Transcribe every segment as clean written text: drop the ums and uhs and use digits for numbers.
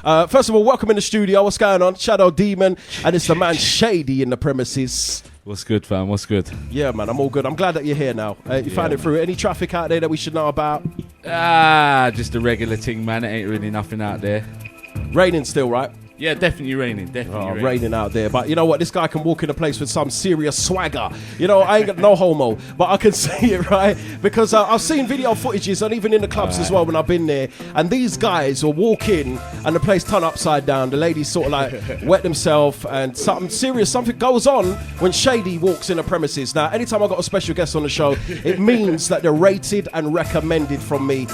First of all, welcome in the studio. What's going on? Shadow Demon, and it's the man Shaydee in the premises. What's good, fam? What's good? Yeah, man, I'm all good. I'm glad that you're here now. You found it through. Any traffic out there that we should know about? Just a regular thing, man. It ain't really nothing out there. Raining still, right? Yeah, definitely raining. Raining out there. But you know what? This guy can walk in a place with some serious swagger. You know, I ain't got no homo, but I can see it, right? Because I've seen video footages and even in the clubs as well when I've been there. And these guys will walk in and the place turn upside down. The ladies sort of like wet themselves and something serious, something goes on when Shaydee walks in the premises. Now, anytime I got a special guest on the show, it means that they're rated and recommended from me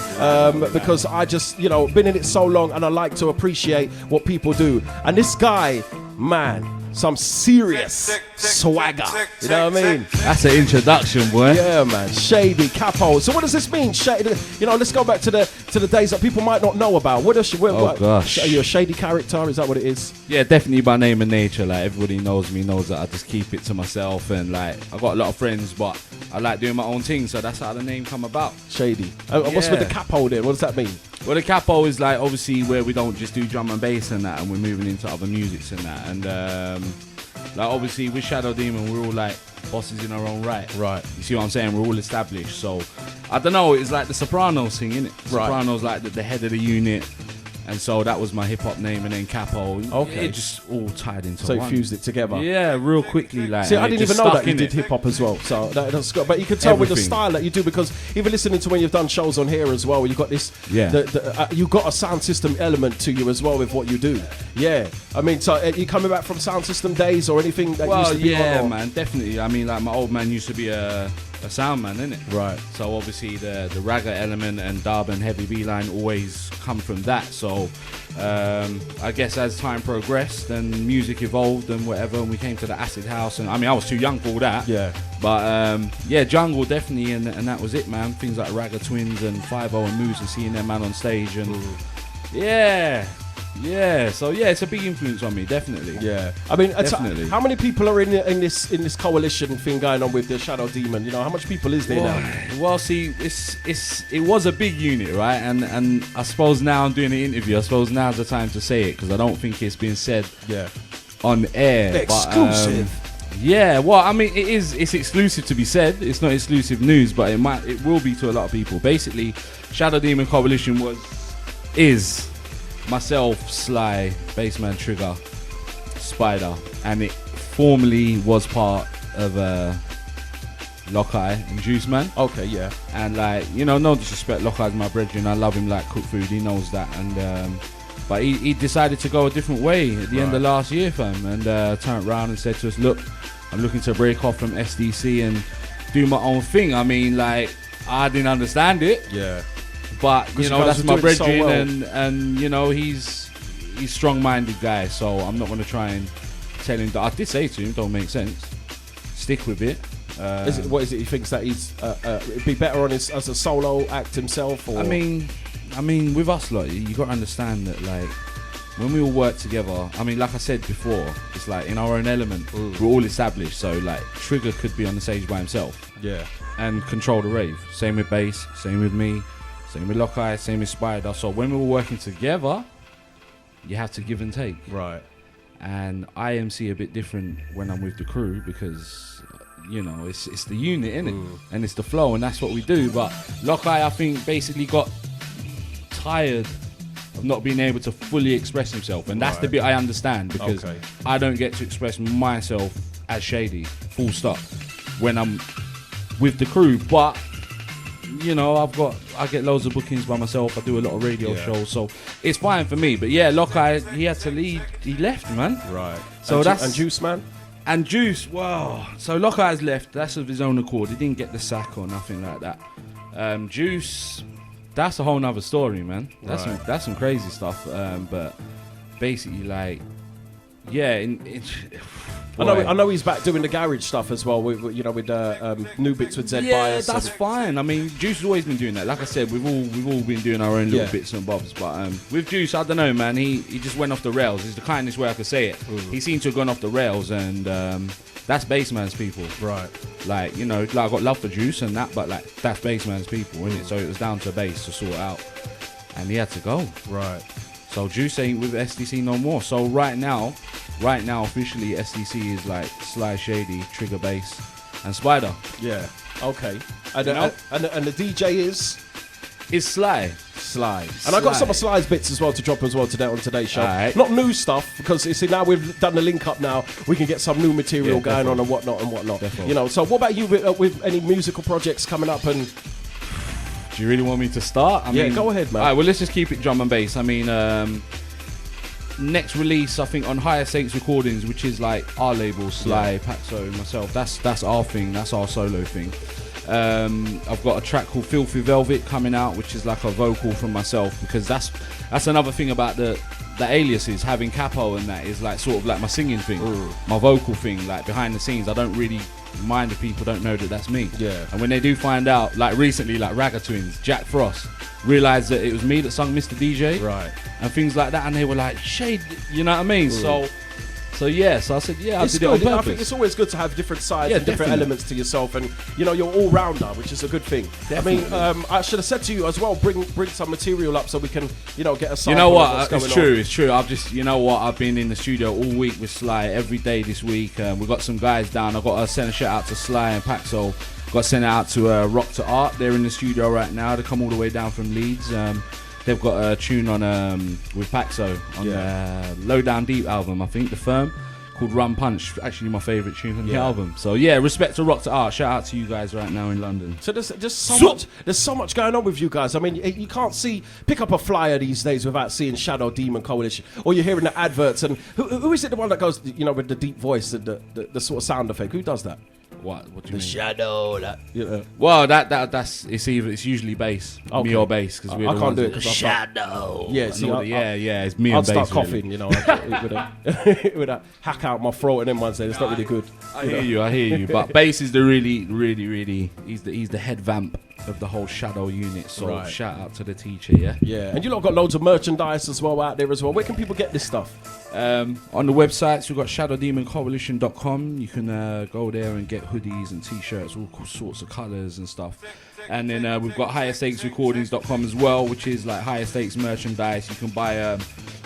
because I just, you know, been in it so long and I like to appreciate what people do. And this guy, man, some serious swagger. You know what I mean? That's an introduction, boy. Yeah, man. Shaydee, CAPO. So what does this mean? You know, let's go back to the days that people might not know about. Gosh. Are you a Shaydee character? Is that what it is? Yeah, definitely by name and nature. Like, everybody knows me, knows that I just keep it to myself. And, like, I got a lot of friends, but I like doing my own thing. So that's how the name come about. Shaydee. What's with the CAPO then? What does that mean? Well, the CAPO is like obviously where we don't just do drum and bass and that, and we're moving into other musics and that. And like obviously with Shadow Demon, we're all like bosses in our own right. Right. You see what I'm saying? We're all established. So I don't know. It's like the Sopranos thing, innit? Right. Sopranos like the head of the unit. And so that was my hip hop name, and then CAPO. Okay. It just all tied into one. So you fused it together. Yeah, real quickly. Like, see, I didn't even know that you did hip hop as well. So that's good. But you can tell with the style that you do, because even listening to when you've done shows on here as well, you got this. Yeah. You got a sound system element to you as well with what you do. Yeah. I mean, so you coming back from sound system days or anything that used to be on? Man, definitely. I mean, like my old man used to be a sound man, innit? Right. So obviously the ragga element and dub and heavy B-line always come from that. So I guess as time progressed and music evolved and whatever, and we came to the acid house, and I mean I was too young for all that. Yeah. But yeah, jungle definitely, and that was it, man. Things like Ragga Twins and 5-0 and Moves and seeing them man on stage, and yeah, so yeah, it's a big influence on me, definitely. Yeah, I mean, definitely. How many people are in this coalition thing going on with the Shadow Demon? You know, how much people is there now? Well, see, it was a big unit, right? And I suppose now I'm doing an interview. I suppose now's the time to say it, because I don't think it's been said on air. Exclusive. But, yeah, well, I mean, it's exclusive to be said. It's not exclusive news, but it will be to a lot of people. Basically, Shadow Demon Coalition is myself, Sly, Bassman Trigger, Spider, and it formerly was part of Lockeye and Juice Man. Okay, yeah. And like, you know, no disrespect, Lockeye's my brethren, I love him like cook food, he knows that. And but he decided to go a different way at the end of last year, fam, and turned around and said to us, look, I'm looking to break off from SDC and do my own thing. I mean, like, I didn't understand it. Yeah. But you know, that's my brethren, so well. and you know, he's strong-minded guy, so I'm not going to try and tell him that. I did say to him, don't make sense, stick with it. What is it he thinks that he's it'd be better on as a solo act himself? Or? I mean with us, like, you got to understand that, like, when we all work together, I mean, like I said before, it's like in our own element, we're all established. So like Trigger could be on the stage by himself, and control the rave. Same with Bass, same with me, same with Lockeye, same with Spider. So when we were working together, you have to give and take. Right. And I MC a bit different when I'm with the crew, because, you know, it's the unit, innit? And it's the flow, and that's what we do. But Lockeye, I think, basically got tired of not being able to fully express himself. And that's the bit I understand, because I don't get to express myself as Shaydee, full stop, when I'm with the crew. But you know, I get loads of bookings by myself. I do a lot of radio shows, so it's fine for me. But yeah, Lockeye, he had to leave. He left, man. Right. So and Juice Man. And Juice, wow. So Lockeye's left. That's of his own accord. He didn't get the sack or nothing like that. Juice, that's a whole nother story, man. That's some crazy stuff. But basically, like, yeah, I know he's back doing the garage stuff as well. With new bits with Zed Bias. Yeah, that's fine. I mean, Juice has always been doing that. Like I said, we've all been doing our own little bits and bobs. But with Juice, I don't know, man. He just went off the rails. It's the kindest way I could say it. He seemed to have gone off the rails, and that's Bassman's people. Right. Like, you know, like, I got love for Juice and that, but like, that's Bassman's people, innit? So it was down to Bass to sort it out, and he had to go. Right. So Juice ain't with SDC no more. So right now officially SDC is like Sly, Shady, Trigger Bass, and Spider. Yeah. Okay. And You know? and the DJ is It's Sly. Sly. And I got some of Sly's bits as well to drop as well today on today's show. Alright. Not new stuff, because you see now we've done the link up now, we can get some new material Yeah, going on definitely. and whatnot. Definitely. You know, so what about you with any musical projects coming up? And Do you really want me to start? Yeah, go ahead, man. All right, well, let's just keep it drum and bass. I mean, next release, I think, on Higher Stakes Recordings, which is like our label, Sly, Paxo, myself. That's our thing. That's our solo thing. I've got a track called Filthy Velvet coming out, which is like a vocal from myself, because that's another thing about the aliases, having CAPO, and that is like sort of like my singing thing, my vocal thing, like behind the scenes. I don't really mind if people don't know that that's me. Yeah. And when they do find out, like recently, like Ragga Twins, Jack Frost realized that it was me that sung Mr. DJ, right, and things like that, and they were like, Shade, you know what I mean? So yeah, so I said, yeah, it's I did good. it on I purpose. think it's always good to have different sides Yeah, and different definitely. elements to yourself, and you know, you're all rounder, which is a good thing. Definitely. I mean, I should have said to you as well, bring some material up so we can, you know, get a sample. You know of what? what's going It's on. true. It's true. I've been in the studio all week with Sly, every day this week. We've got some guys down. I've got to send a shout out to Sly and Paxo. Got to send it out to Rock to Art. They're in the studio right now. They come all the way down from Leeds. They've got a tune on with Paxo on the Low Down Deep album, I think, The Firm, called Rum Punch. Actually, my favourite tune on the album. So yeah, respect to Rock to Art. Shout out to you guys right now in London. So there's so much going on with you guys. I mean, you can't pick up a flyer these days without seeing Shadow Demon Coalition, or you're hearing the adverts. And who is it, the one that goes, you know, with the deep voice and the sort of sound effect? Who does that? What do you mean? Shadow, that. You know. Well, it's usually bass, me or bass, because I can't do it because Shadow. Yeah, see, it's me I'll and bass. start coughing, you know, with a hack out my throat and then one say it's not really good. I hear you. But bass is the really, he's the head vamp of the whole Shadow unit. So shout out to the teacher, yeah. Yeah, and you lot got loads of merchandise as well out there as well. Where can people get this stuff? On the websites, we've got shadowdemoncoalition.com. You can go there and get hoodies and t-shirts, all sorts of colours and stuff. And then we've got higherstakesrecordings.com as well, which is like higher stakes merchandise. You can buy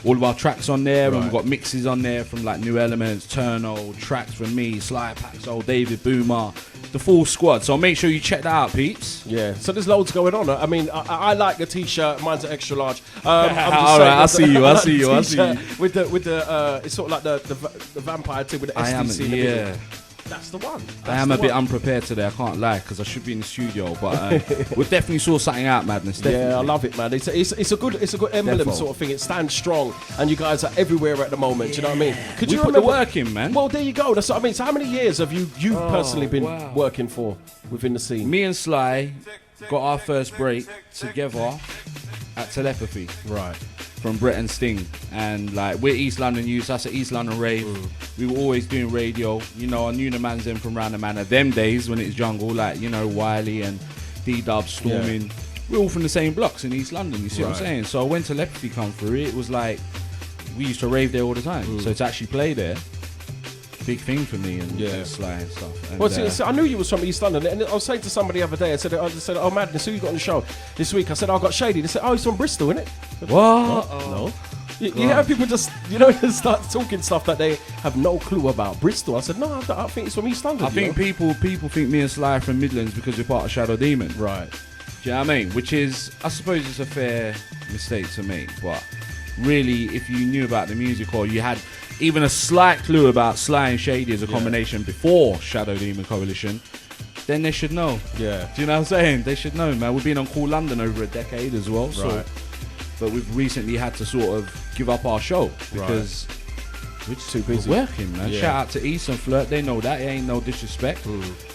all of our tracks on there, and we've got mixes on there from like New Elements, Turno, tracks from me, Sly Paxo, David Boomer, the full squad. So make sure you check that out, peeps. Yeah, so there's loads going on. I mean, I like the t-shirt. Mine's an extra large. All right, I see you. With the it's sort of like the vampire thing with the SDC in the middle. That's the one. I am a bit unprepared today, I can't lie, because I should be in the studio, but we've definitely saw something out, Maddness. Definitely. Yeah, I love it, man. It's a good emblem sort of thing. It stands strong, and you guys are everywhere at the moment. You know what I mean? Could you put the work in, man? Well, there you go. That's what I mean. So, how many years have you personally been working for within the scene? Me and Sly got our first break together at Telepathy, right? From Brett and Sting, and like we're East London youths. That's an East London rave. We were always doing radio. You know, I knew the man's them from round the manor. Them days when it's jungle, like, you know, Wiley and D-Dub, Storming. We're all from the same blocks in East London. You see what I'm saying? So when Telepathy come through, it was like we used to rave there all the time. So to actually play there, big thing for me and Sly and stuff. And, well, see, I knew you was from East London, and I was saying to somebody the other day, I said, "Oh, Maddness, who you got on the show this week?" I said, "I got Shady." They said, "Oh, he's from Bristol, innit?" What? No. You have people just, you know, start talking stuff that they have no clue about. Bristol. I said, no, I think it's from East London. I think people think me and Sly are from Midlands because we're part of Shadow Demon. Right. Do you know what I mean? Which is, I suppose it's a fair mistake to make, but really, if you knew about the music or you had even a slight clue about Sly and Shady as a combination before Shadow Demon Coalition, then they should know. Yeah. Do you know what I'm saying? They should know, man. We've been on Cool London over a decade as well. So, but we've recently had to sort of give up our show because we're just too busy working, man. Shout out to East and Flirt. They know that. It ain't no disrespect.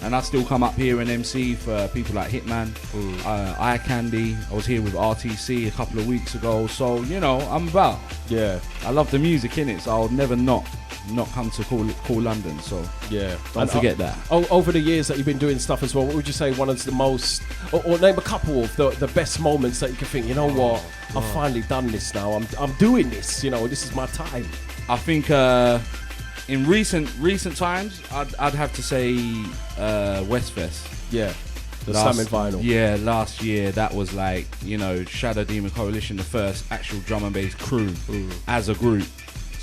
And I still come up here and MC for people like Hitman, Eye Candy. I was here with RTC a couple of weeks ago. So, you know, I'm about. Yeah. I love the music, innit? So I'll never not come to Cool London. So don't forget that. Over the years that you've been doing stuff as well, what would you say one of the most, or name a couple of the best moments that you can think, you know what, I've finally done this now. I'm doing this. You know, this is my time. I think in recent times, I'd have to say Westfest. Yeah. The slamming vinyl. Yeah, last year that was like, you know, Shadow Demon Coalition, the first actual drum and bass crew as a group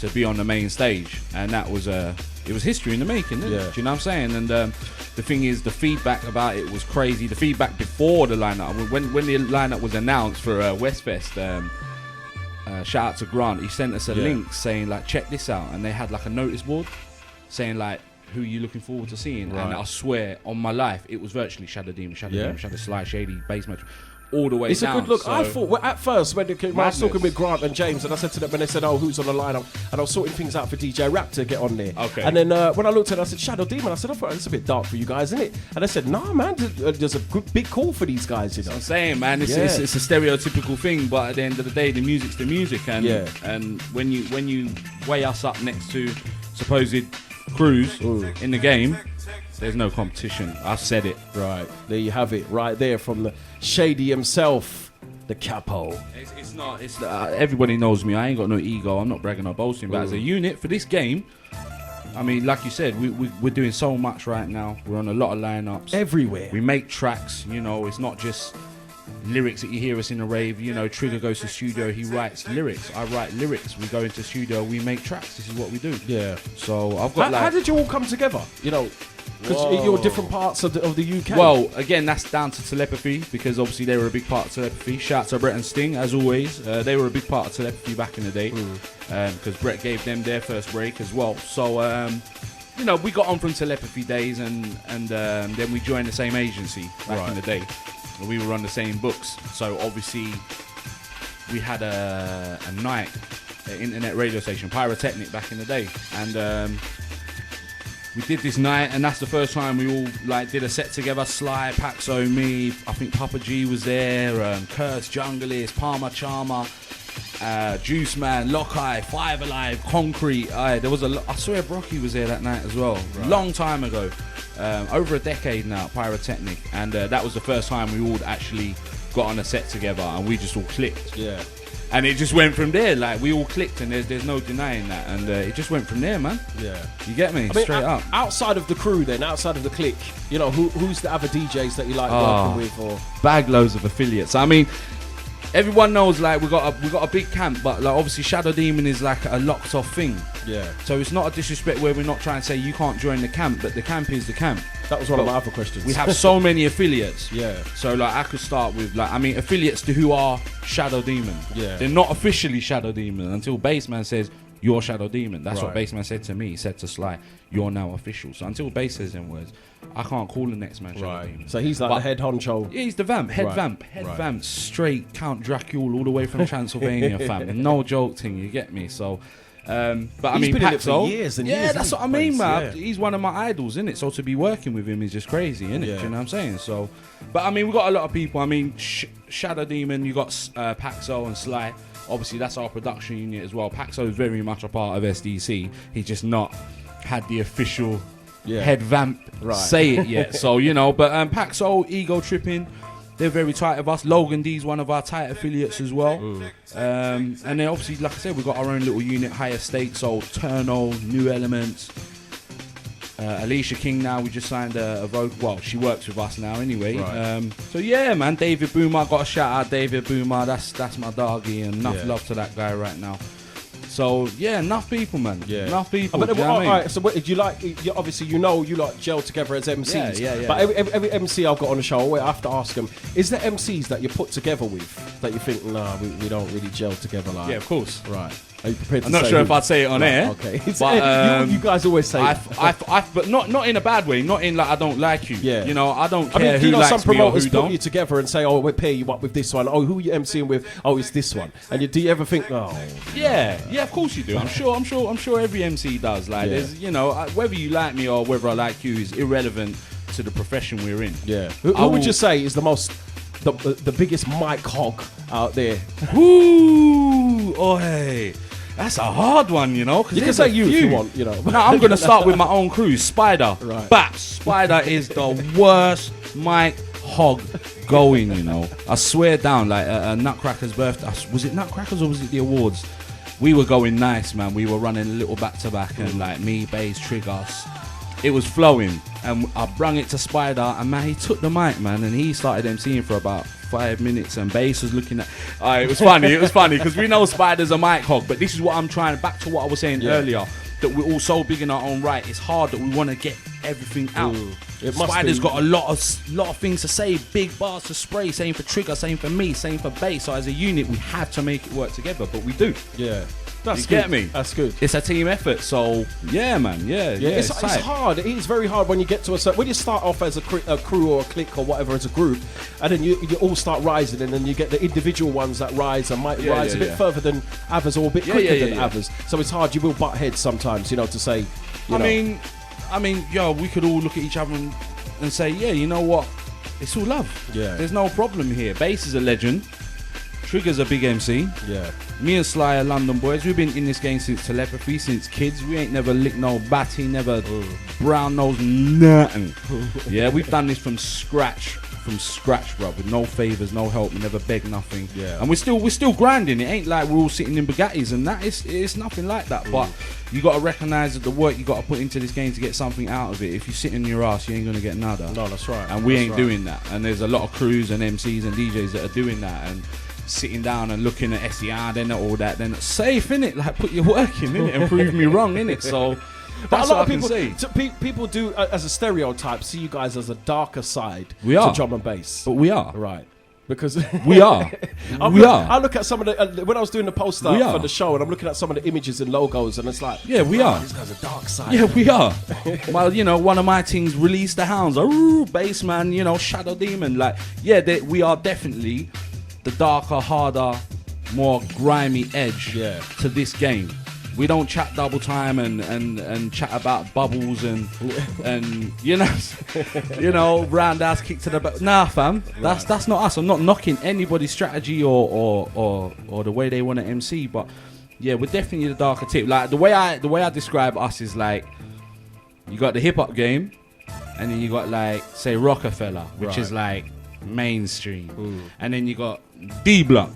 to be on the main stage, and that was it was history in the making, isn't it? Do you know what I'm saying? And the thing is, the feedback about it was crazy. The feedback before the lineup, when the lineup was announced for Westfest, shout out to Grant, he sent us a link saying like, check this out, and they had like a notice board saying like, who are you looking forward to seeing? Right. And I swear on my life, it was virtually Shadow Demon, Shadow Sly, Shady, Bass Metro, all the way it's down. It's a good look. So I thought, at first, when I was talking with Grant and James, and I said to them, when they said, oh, who's on the lineup? And I was sorting things out for DJ Rap to get on there. Okay. And then when I looked at it, I said, Shadow Demon. I said, I thought it's a bit dark for you guys, isn't it? And they said, nah, man, there's a good, big call for these guys, you know. I'm saying, man, it's a stereotypical thing, but at the end of the day, the music's the music. And and when you weigh us up next to supposed crews in the game, there's no competition. I've said it. Right. There you have it. Right there from the Shady himself, the CAPO. It's not. Everybody knows me. I ain't got no ego. I'm not bragging or boasting. But as a unit for this game, I mean, like you said, we're doing so much right now. We're on a lot of lineups. Everywhere. We make tracks. You know, it's not just lyrics that you hear us in a rave. You know, Trigger goes to studio, he writes lyrics. I write lyrics. We go into studio, we make tracks. This is what we do. Yeah. So I've got how did you all come together? You know, because you're different parts of the UK. Well, again, that's down to Telepathy, because obviously they were a big part of Telepathy. Shout out to Brett and Sting, as always. They were a big part of Telepathy back in the day, because Brett gave them their first break as well. So, you know, we got on from Telepathy days, and then we joined the same agency back in the day. We were on the same books. So obviously we had a night, an internet radio station, Pyrotechnic, back in the day, and we did this night, and that's the first time we all like did a set together. Sly, Paxo, me, I think Papa G was there, Curse, Junglist, Palmer Charmer, Juice Man, Lockeye, Five Alive, Concrete. There was I swear Brocky was there that night as well. Long time ago, over a decade now, Pyrotechnic, and that was the first time we all actually got on a set together, and we just all clicked. Yeah. And it just went from there. Like, we all clicked, and there's no denying that. And it just went from there, man. Yeah. You get me? I mean, straight up. Outside of the crew, then, outside of the clique, you know, who's the other DJs that you like working with? Or bag loads of affiliates. I mean, everyone knows, like, we got a big camp, but like obviously Shadow Demon is like a locked off thing. Yeah. So it's not a disrespect where we're not trying to say you can't join the camp, but the camp is the camp. That was one of my other questions. We have so many affiliates. Yeah. So like I could start with like, I mean, affiliates to who are Shadow Demon. Yeah. They're not officially Shadow Demon until Bassman says you're Shadow Demon. That's what Bassman said to me. He said to Sly, you're now official. So until Bass says them words, I can't call the next man Shadow Demon. So he's like the head honcho. Yeah, he's the vamp, head vamp, straight Count Dracula all the way from Transylvania, fam. No joke thing, you get me? So, but I mean, been in it Paxo, for years and years. That's what I mean, man. Yeah. He's one of my idols, isn't it? So to be working with him is just crazy, isn't it? Do you know what I'm saying? So, but I mean, we got a lot of people. I mean, Shadow Demon, you got Paxo and Sly. Obviously, that's our production unit as well. Paxo is very much a part of SDC. He's just not had the official head vamp say it yet. So, you know, but Paxo, Ego Tripping, they're very tight with us. Logan D's one of our tight affiliates as well. And then obviously, like I said, we've got our own little unit, Higher State, so Turno, New Elements. Alicia King now, we just signed a vocal. Well, she works with us now anyway. So yeah, man, David Boomer, got a shout out David Boomer. That's my doggy, and enough love to that guy right now. So yeah, enough people, man. Yeah, enough people. But all right. So, what, do you like? Obviously, you like gel together as MCs. Yeah. But every MC I've got on the show, I have to ask them: is there MCs that you put together with that you think, nah, we don't really gel together like? Yeah, of course. Right. Are you prepared to I'm not sure if I'd say it on air. Okay. But, you guys always say but not in a bad way. Not in like I don't like you. Yeah. You know, I don't care who likes some promoters me or who put don't. you together and say, oh, we'll pair you up with this one. Oh, who are you MCing with? Oh, it's this one. And do you ever think, oh? Yeah, of course you do. I'm sure every MC does. Like, there's, you know, whether you like me or whether I like you is irrelevant to the profession we're in. Yeah. Who would you say is the biggest mic hog out there? Ooh, oh hey. That's a hard one, you know. You can say you if you want, you know. No, I'm going to start with my own crew. Spider. Right. Baps. Spider is the worst mic hog going, you know. I swear down, like Nutcracker's birthday. Was it Nutcrackers or was it the awards? We were going nice, man. We were running a little back-to-back and like me, Bass, Triggers, it was flowing, and I brung it to Spider, and man, he took the mic, man, and he started emceeing for about 5 minutes, and Bass was looking at. It was funny. It was funny because we know Spider's a mic hog, but this is what I'm trying. Back to what I was saying earlier, that we're all so big in our own right. It's hard that we want to get everything out. Spider's got a lot of things to say, big bars to spray. Same for Trigger, same for me, same for Bass. So as a unit, we have to make it work together, but we do. Yeah. That's you good. Get me? That's good. It's a team effort, so yeah, man, yeah. It's hard. It is very hard when you get to a certain. When you start off as a crew or a clique or whatever as a group, and then you all start rising, and then you get the individual ones that rise and might rise a bit further than others or a bit quicker than others. So it's hard. You will butt heads sometimes, to say. I mean, yo, we could all look at each other and say, yeah, you know what? It's all love. Yeah. There's no problem here. Bass is a legend. Trigger's a big MC. Yeah. Me and Sly are London boys. We've been in this game since telepathy, since kids. We ain't never licked no batty, never brown nose, nothing. Yeah, we've done this from scratch, bro, with no favours, no help, we never begged nothing. Yeah. And we're still grinding. It ain't like we're all sitting in Bugattis and that. It's nothing like that. But you got to recognise that the work you got to put into this game to get something out of it. If you sit in your ass, you ain't gonna get nada. No, that's right. And we ain't doing that. And there's a lot of crews and MCs and DJs that are doing that. And sitting down and looking at SER, then all that, then safe, innit? Like, put your work in, innit? And prove me wrong, innit? So that's what I can say. People do, as a stereotype, see you guys as a darker side to drum and bass. But we are. Right. Because we are. I look at some of the, when I was doing the poster for the show, and I'm looking at some of the images and logos, and it's like, yeah, we are. These guys are dark side. Yeah, we are. Well, one of my things, Release the Hounds, bass man, Shadow Demon, like, yeah, we are definitely the darker, harder, more grimy edge to this game. We don't chat double time and chat about bubbles and roundhouse kick to the back. Nah, fam, that's not us. I'm not knocking anybody's strategy or the way they want to MC, but yeah, we're definitely the darker tip. Like the way I describe us is like, you got the hip hop game, and then you got like, say, Rockefeller, which is like mainstream, and then you got D Block,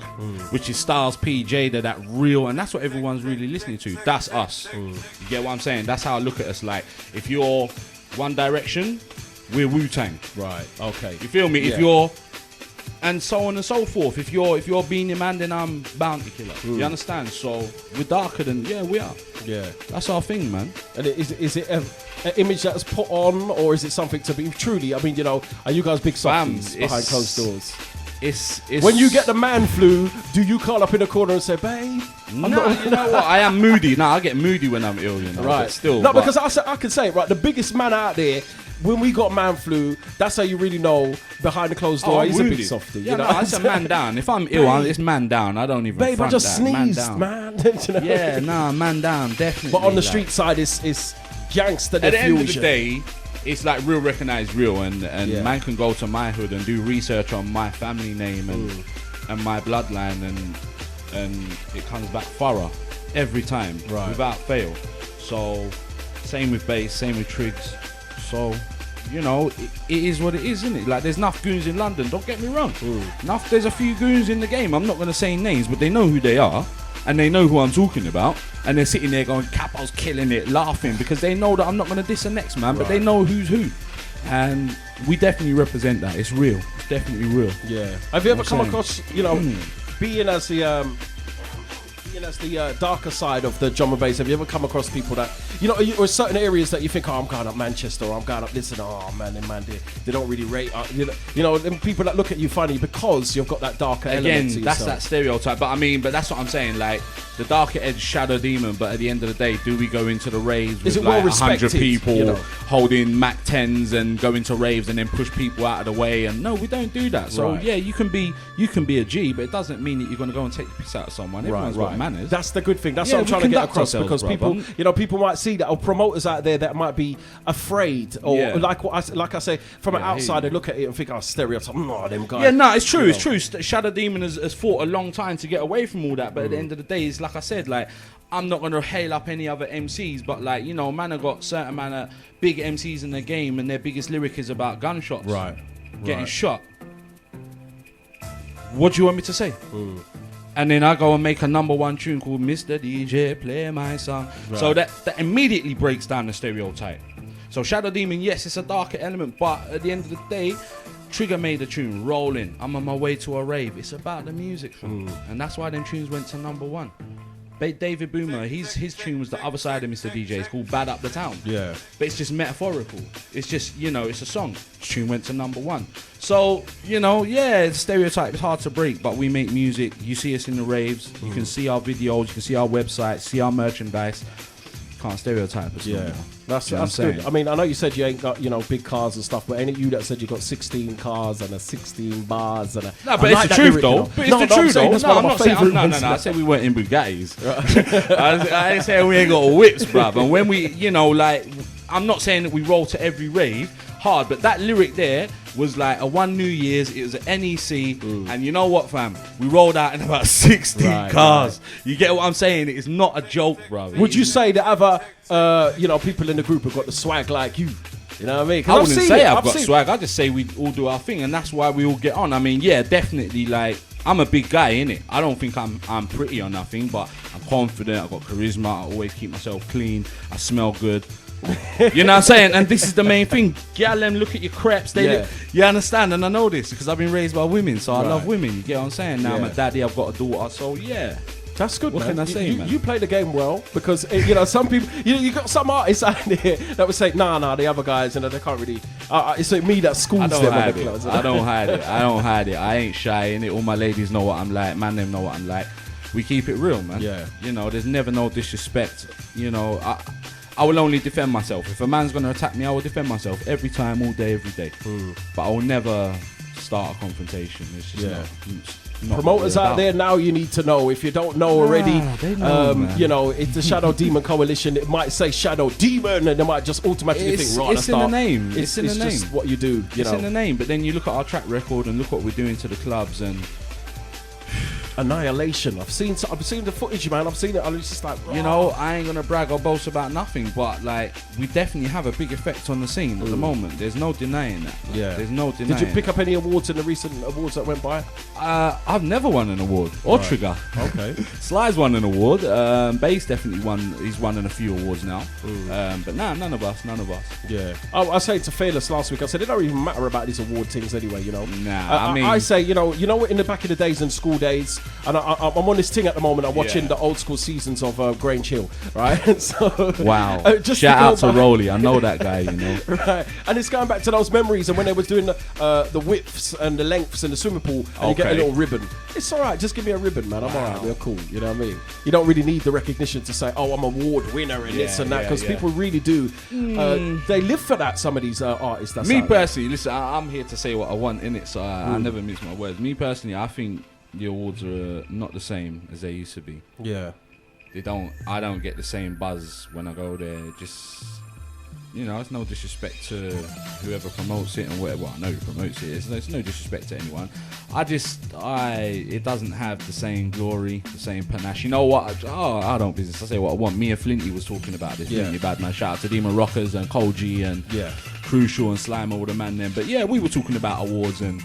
which is Styles P, Jada, that real, and that's what everyone's really listening to. That's us. You get what I'm saying? That's how I look at us. Like, if you're One Direction, we're Wu-Tang. Right. Okay. You feel me? If you're, and so on and so forth. If you're Beanie Man, then I'm Bounty Killer. You understand? So we're darker than we are. Yeah. That's our thing, man. And is it an image that's put on, or is it something to be truly? I mean, are you guys big softies behind closed doors? It's when you get the man flu, do you call up in a corner and say, babe? No, you know what? I am moody. I get moody when I'm ill, Right. But still. No, because I can say it, right? The biggest man out there, when we got man flu, that's how you really know behind the closed door, he's wounded. A big softie. Yeah, no, it's a man down. If I'm ill, it's man down. I don't even babe, front I just that. sneezed, man. Yeah, man down, definitely. But on the street side, it's gangster diffusion. At the end of the day, it's like real recognize real, and man can go to my hood and do research on my family name and my bloodline, and it comes back thorough every time, without fail. So same with bass, same with Triggs. So it is what it is, isn't it? Like, there's enough goons in London, don't get me wrong. There's a few goons in the game. I'm not going to say names, but they know who they are, and they know who I'm talking about, and they're sitting there going, Capo's killing it, laughing, because they know that I'm not going to diss the next man, but they know who's who. And we definitely represent that. It's real. It's definitely real. Yeah. Have you ever come across, being as the darker side of the drum and bass, have you ever come across people that, or certain areas that you think, I'm going up Manchester, or I'm going up this, and they don't really rate, them people that look at you funny because you've got that darker element to yourself. That's that stereotype. But that's what I'm saying, like, the darker edge Shadow Demon, but at the end of the day, do we go into the raves with like 100 people holding Mac 10s and go into raves and then push people out of the way? And no, we don't do that. So yeah, you can be a G, but it doesn't mean that you're going to go and take the piss out of someone. Everyone's got manners. That's the good thing. That's what I'm trying to get across, because people might see that, or promoters out there that might be afraid, or like I say, from an outsider, look at it and think, stereotype, them guys. Yeah, no, it's true. It's true. Shadow Demon has fought a long time to get away from all that, but at the end of the day, it's like I said, like, I'm not going to hail up any other MCs, but like, man have got certain big MCs in the game, and their biggest lyric is about gunshots. Getting shot. What do you want me to say? And then I go and make a #1 tune called Mr. DJ, Play My Song. So that immediately breaks down the stereotype. So Shadow Demon, yes, it's a darker element, but at the end of the day, Trigger made a tune, Rolling, I'm on my way to a rave. It's about the music, fam. And that's why them tunes went to #1. David Boomer, his tune was the other side of Mr. DJ. It's called Bad Up the Town. Yeah. But it's just metaphorical. It's just, it's a song. Tune went to #1. So, yeah, stereotype is hard to break, but we make music. You see us in the raves. You can see our videos. You can see our website, see our merchandise. Can't stereotype us. Yeah. That's good. I mean, I know you said you ain't got, big cars and stuff, but ain't it you that said you got 16 cars and 16 bars and No, but it's the truth, though. But it's the truth, though. No, I'm not saying... No. I said we weren't in Bugattis. I ain't saying we ain't got whips, bruv. And when we, I'm not saying that we roll to every rave hard, but that lyric there was like a one New Year's. It was an NEC, and you know what, fam? We rolled out in about 16 cars. Right. You get what I'm saying? It's not a joke, bro. Would you say that other, people in the group have got the swag like you? You know what I mean? I wouldn't say I've got swag. I just say we all do our thing, and that's why we all get on. I mean, yeah, definitely. Like, I'm a big guy, innit? I don't think I'm pretty or nothing, but I'm confident. I've got charisma. I always keep myself clean. I smell good. You know what I'm saying? And this is the main thing. Girl, them look at your creps. You understand? And I know this because I've been raised by women, so I love women. You get what I'm saying? Now I'm a daddy. I've got a daughter. So yeah. That's good, what man. Can I say, man? You play the game well because some people, you got some artists out there that would say, nah, the other guys, they can't really. It's like me that schools them on the clubs. I don't hide it. I ain't shy in it. All my ladies know what I'm like. Man, them know what I'm like. We keep it real, man. Yeah. There's never no disrespect. I will only defend myself. If a man's gonna attack me, I will defend myself every time, all day, every day. But I will never start a confrontation. It's just not promoters out there now. You need to know. If you don't know already, they know, it's the Shadow Demon Coalition. It might say Shadow Demon, and they might just automatically think, right, it's in the name. It's in the name. Just what you do. It's in the name. But then you look at our track record and look what we're doing to the clubs and. Annihilation. I've seen the footage, man. I've seen it. I'm just like, I ain't gonna brag or boast about nothing, but like we definitely have a big effect on the scene at the moment. There's no denying that. Yeah, there's no denying. Did you pick up any awards in the recent awards that went by? I've never won an award or Trigger. Okay. Sly's won an award. Bass definitely won. He's won a few awards now. But none of us. Yeah. I said to Fearless last week. I said it don't even matter about these award things anyway. Nah. I say in the back in the days and school days. And I'm on this thing at the moment. I'm watching the old school seasons of Grange Hill, right? So wow. Shout out to Rolly. I know that guy, Right. And it's going back to those memories and when they was doing the widths and the lengths in the swimming pool and you get a little ribbon. It's all right. Just give me a ribbon, man. I'm all right. We're cool. You know what I mean? You don't really need the recognition to say, oh, I'm award winner and this and that because people really do. They live for that, some of these artists. That's me personally, listen, I'm here to say what I want in it, so I never mince my words. Me personally, I think the awards are not the same as they used to be. Yeah. I don't get the same buzz when I go there. Just, it's no disrespect to whoever promotes it and whatever. Well, I know who promotes it. It's no disrespect to anyone. It doesn't have the same glory, the same panache. You know what? I don't business. I say what I want. Mia Flinty was talking about this. Flinty bad man. Shout out to Demon Rockers and Koji and Crucial and Slime, all the man then. But yeah, we were talking about awards and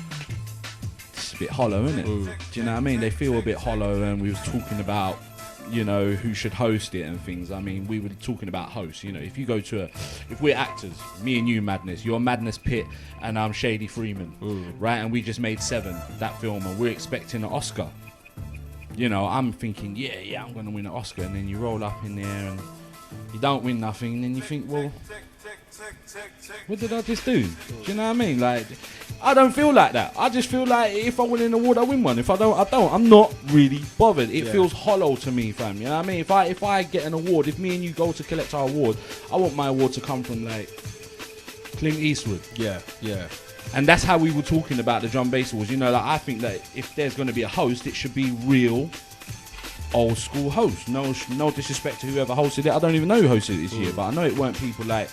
it's a bit hollow, isn't it? Do you know what I mean? They feel a bit hollow, and we was talking about, who should host it and things. I mean, we were talking about hosts. If you go to if we're actors, me and you, Maddness, you're Maddness Pitt, and I'm Shady Freeman, right? And we just made 7, that film, and we're expecting an Oscar. I'm thinking, yeah, I'm gonna win an Oscar, and then you roll up in there and you don't win nothing, and then you think, well, what did I just do? Do you know what I mean? Like, I don't feel like that. I just feel like if I win an award, I win one. If I don't, I don't. I'm not really bothered. It feels hollow to me, fam. You know what I mean? If I get an award, if me and you go to collect our award, I want my award to come from like Clint Eastwood. Yeah. And that's how we were talking about the drum bass awards. I think that if there's going to be a host, it should be real old school host. No disrespect to whoever hosted it. I don't even know who hosted it this year, but I know it weren't people like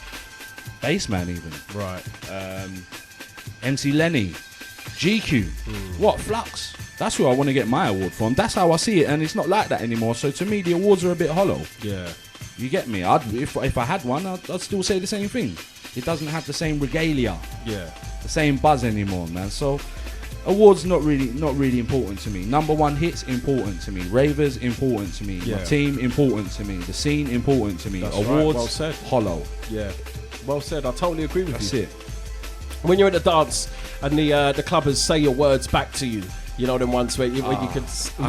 Bassman even. Right. MC Lenny, GQ, what, Flux? That's who I want to get my award from. That's how I see it, and it's not like that anymore. So to me, the awards are a bit hollow. Yeah. You get me? If I had one, I'd still say the same thing. It doesn't have the same regalia. Yeah. The same buzz anymore, man. So awards not really important to me. #1 hits important to me. Ravers important to me. My team important to me. The scene important to me. That's awards right. Well said. hollow. Yeah. Well said. I totally agree with That's you. it. When you're at the dance and the clubbers say your words back to you, you know them ones where you can.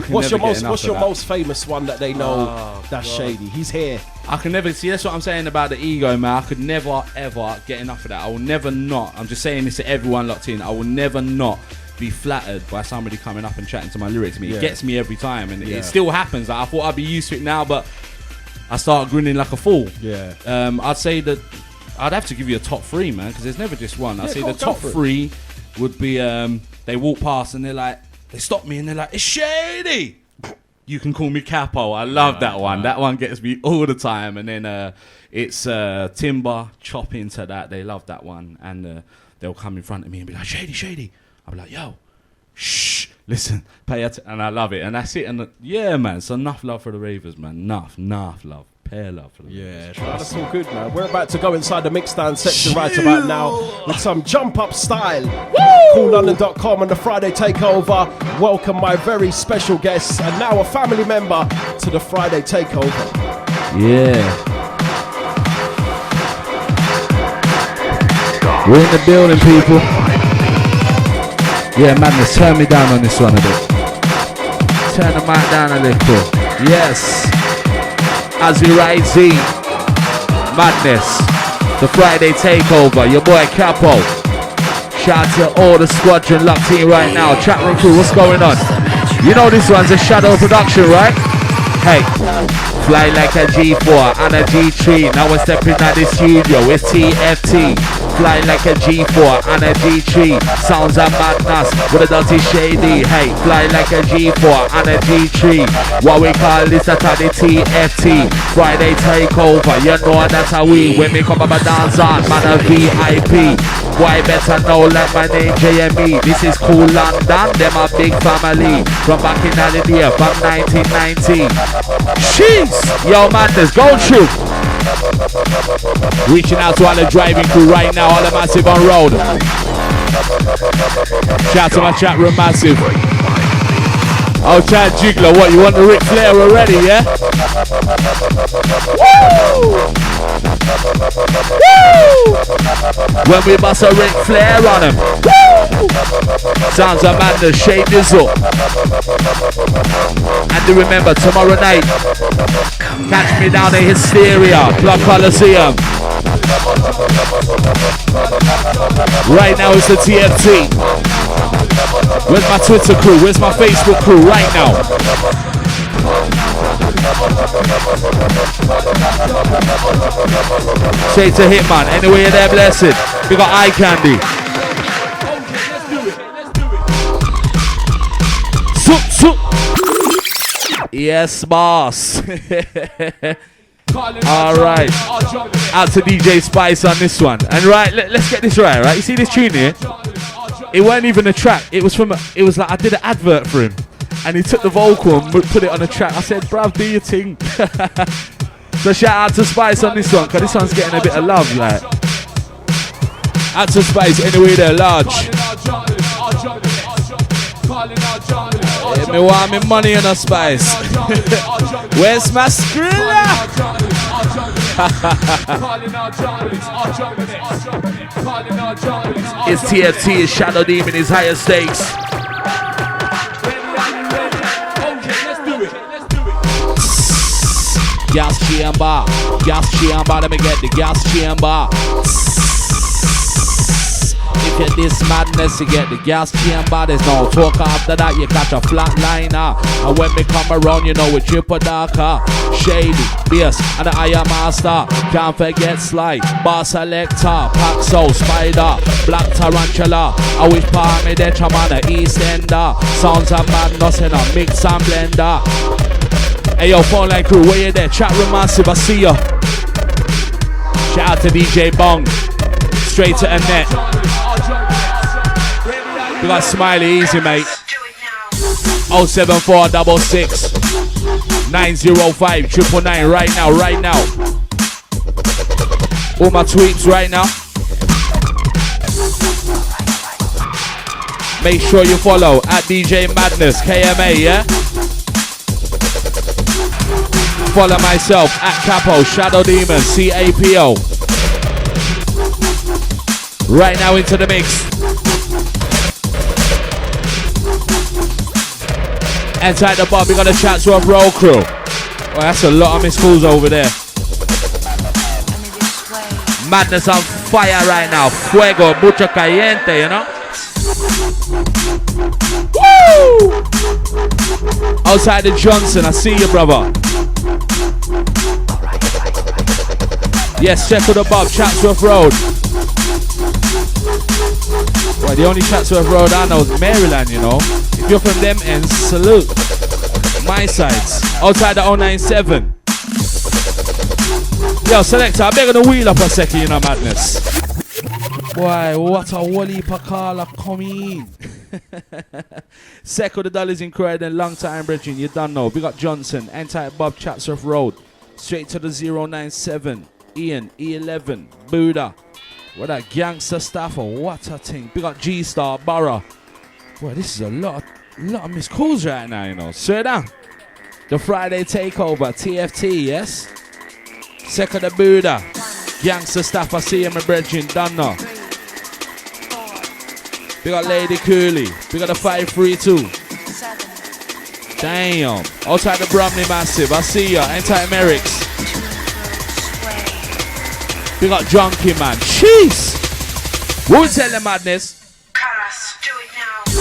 What's your most famous one that they know? That's Shady. He's here. I can never see. That's what I'm saying about the ego, man. I could never ever get enough of that. I will never not. I'm just saying this to everyone locked in. I will never not be flattered by somebody coming up and chatting to my lyrics to me. It gets me every time, and it still happens. Like, I thought I'd be used to it now, but I start grinning like a fool. Yeah. I'd say that I'd have to give you a top 3, man, because there's never just one. I'd say the top 3 would be they walk past and they stop me and they're like, "It's Shady. You can call me Capo." I love that one. That one gets me all the time. And then it's Timber, Chop into that. They love that one. And they'll come in front of me and be like, "Shady." I'll be like, "Yo, shh, listen, pay attention." And I love it. And that's it. And yeah, man, it's enough love for the ravers, man. Enough love. Pair love for the ravers. That's all good, man. We're about to go inside the mixdown section right about now with some jump up style. KOOLLONDON.com and the Friday Takeover. Welcome my very special guests and now a family member to the Friday Takeover. Yeah. We're in the building, people. Yeah, Maddness, turn me down on this one a bit. Turn the mic down a little. Yes. As we rise Z, Maddness, the Friday Takeover, your boy Capo. Shout out to all the squadron locked in right now. Chat room crew, what's going on? You know this one's a shadow production, right? Hey, fly like a G4 and a G3. Now we're stepping out the studio, it's TFT. Fly like a G4 and a G3. Sounds of madness with a dirty Shady. Hey, fly like a G4 and a G3. What we call this at the TFT. Friday Takeover. You know that's how we, when we come up a dance on, man a VIP. Why better know like my name JME. This is Cool London, them a big family. From back in the day, from 1990. Jeez! Yo, Maddness, go through. Reaching out to all the driving crew right now, all the massive on road. Shout to my chat room massive. Oh, chat Jiggler, what, you want the Ric Flair already, yeah? Woo! Woo! When we bust a Ric Flair on him. Woo! Sounds of Madness, Shade Dizzle. And do remember, tomorrow night, catch me down at Hysteria, Club Coliseum. Right now it's the TFT. Where's my Twitter crew? Where's my Facebook crew right now? Say to Hitman, anyway you're there, blessed. We got eye candy. Yes, boss. Alright. Out to DJ Spice on this one. And right, let's get this right? You see this tune here? It weren't even a track. It was like I did an advert for him. And he took the vocal and put it on a track. I said, bruv, do your thing. So shout out to Spice on this one, because this one's getting a bit of love, like. Out to Spice, anyway they're large. Me want me money on a Spice. Where's my Skrilla? It's TFT, it's Shadow Demon, his higher stakes. Gas chamber, let me get the gas chamber. If you're this Maddness, you get the gas chamber. There's no talk after that, you catch a flatliner. And when we come around, you know we triple darker. Shady, bass, and the Iron Master. Can't forget Sly, Bar Selector, Paxo, Spider, Black Tarantula. I wish Palmy the Chamana, East Ender. Sounds of Maddness in a mix and blender. Hey yo, phone line crew, where you there? Chat room massive, I see ya. Shout out to DJ Bong. Straight to Annette. We got Smiley, easy mate. 07466 905 999 right now. All my tweets right now. Make sure you follow at DJ Maddness, KMA, yeah? Follow myself at Capo, Shadow Demon, CAPO. Right now into the mix. Inside the bar, we got the Chatsworth Roll Crew. Oh, that's a lot of missed calls over there. Madness on fire right now. Fuego, mucho caliente, you know? Woo! Outside the Johnson, I see you, brother. Yes, check with the Bob, Chatsworth Road. Well, the only Chatsworth Road I know is Maryland, you know. If you're from them ends, salute. My sides. Outside the 097. Yo, selector, I beg on the wheel up a second, you know, Madness. Boy, what a wally pakala coming. Sec of the dollars in Croydon, long time bridging, you don't know. We got Johnson, anti-Bob, Chatsworth Road. Straight to the 097. Ian, E11, Buddha. What a gangster stuff, or what a thing. We got G-Star, Borough. Boy, this is a lot of missed calls right now, you know. Straight down. The Friday Takeover, TFT, yes? Second the Buddha. Gangster stuff, I see you, my brethren, done now. We got Lady Cooley. We got the 532. Damn. Outside the Bromley Massive, I see ya. Anti-Merrick's. We got Junkie Man. Jeez. Who tell the Madness?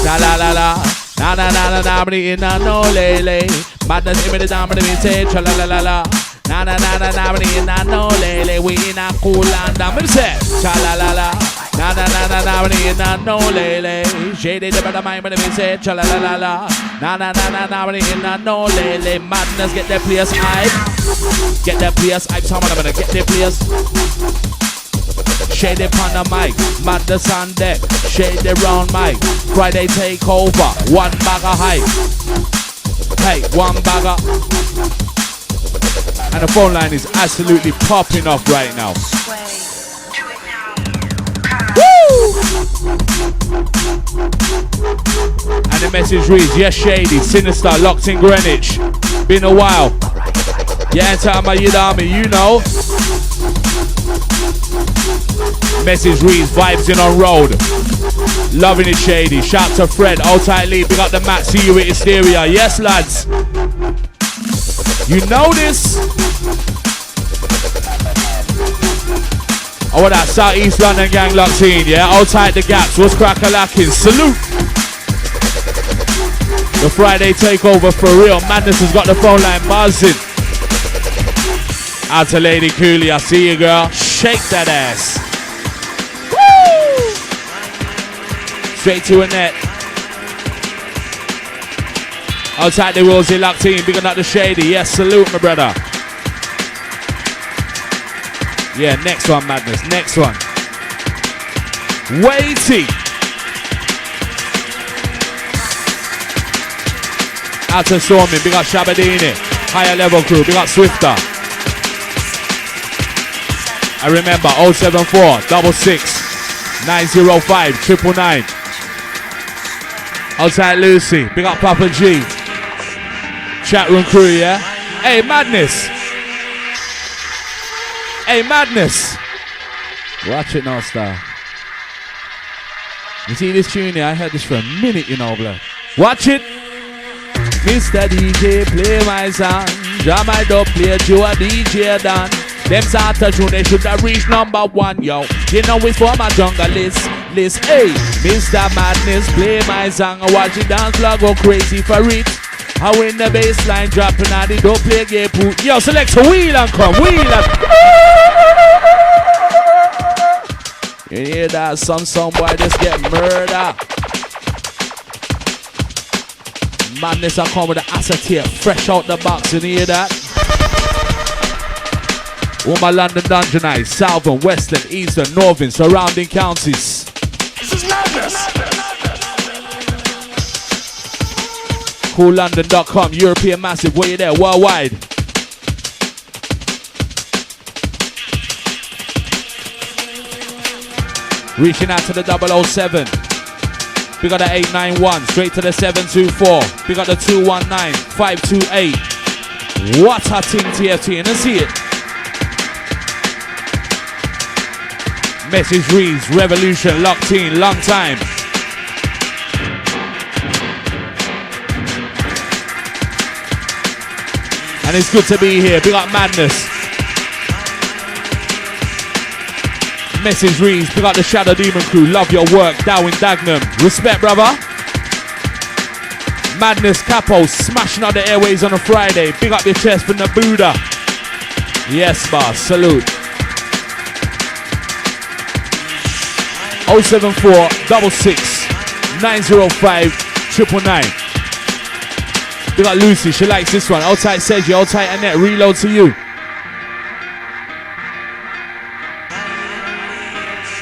La la la la. Na na na na na. In a no lele. Madness in the down, but we say cha la la la la. Na na na na na. In a no lele. We in a KOOLLONDON. Me say cha la la la. Na na na na na. In a no lele. Shady the better mind, but we say cha la la la la. Na na na na na. In a no lele. Madness get the place hype. Get that PS, I'm someone I'm gonna get the PS. Shade it on the mic, Madness on deck. Shade the round mic, Friday Takeover. One bagger hype. Hey, one bagger. And the phone line is absolutely popping off right now. Woo! And the message reads, yes, Shady, Sinister, locked in Greenwich. Been a while. Yeah, enter my Yidami, you know. Message reads, vibes in on road. Loving it, Shady. Shout to Fred, all tight lead. Big up the Matt, see you with Hysteria. Yes, lads. You know this. Oh, what that South East London gang locked in, yeah? All tight the gaps. What's crack-a-lacking? Salute. The Friday Takeover for real. Madness has got the phone line buzzing. Out to Lady Cooley, I see you, girl. Shake that ass. Woo! Straight to a net. Outside the rules, they locked in. Big up the Shady. Yes, salute, my brother. Yeah, next one, Madness. Next one. Weighty. Out to Stormy. Big up Shabadini. Higher level crew. Big up Swifter. I remember 074 66 905 999. Outside Lucy, big up Papa G. Chat room crew, yeah? Hey, Madness. Hey, Madness. Watch it now, star. You see this tune here? I heard this for a minute, you know, blood. Watch it. Mr. DJ, play my song. Jam my dub, play you a DJ Dan. Them start to tune, they should have reached #1, yo. You know it's for my jungle list. Hey, Mr. Madness, play my song. I watch it dance floor go crazy for it. I win the baseline dropping and they don't play gay poo. Yo, select a wheel and come, wheel and. You hear that? Some boy just get murdered. Madness I come with the acetate fresh out the box. You hear that? All my London Dungeonites, Southern, Western, Eastern, Northern, surrounding counties. This is Madness. KOOLLONDON.com, European Massive, where you there, worldwide. Reaching out to the 007. We got the 891, straight to the 724. We got the 219, 528. What a thing, TFT, and let's see it. Message reads, Revolution, locked in, long time. And it's good to be here. Big up Maddness. Message reads, big up the Shadow Demon crew. Love your work, Darwin Dagnam. Respect, brother. Maddness, CAPO, smashing out the airways on a Friday. Big up your chest from the Buddha. Yes, boss. Salute. 074 66 905 999. Big up Lucy. She likes this one. Hold tight, Sergio. Hold tight, Annette. Reload to you.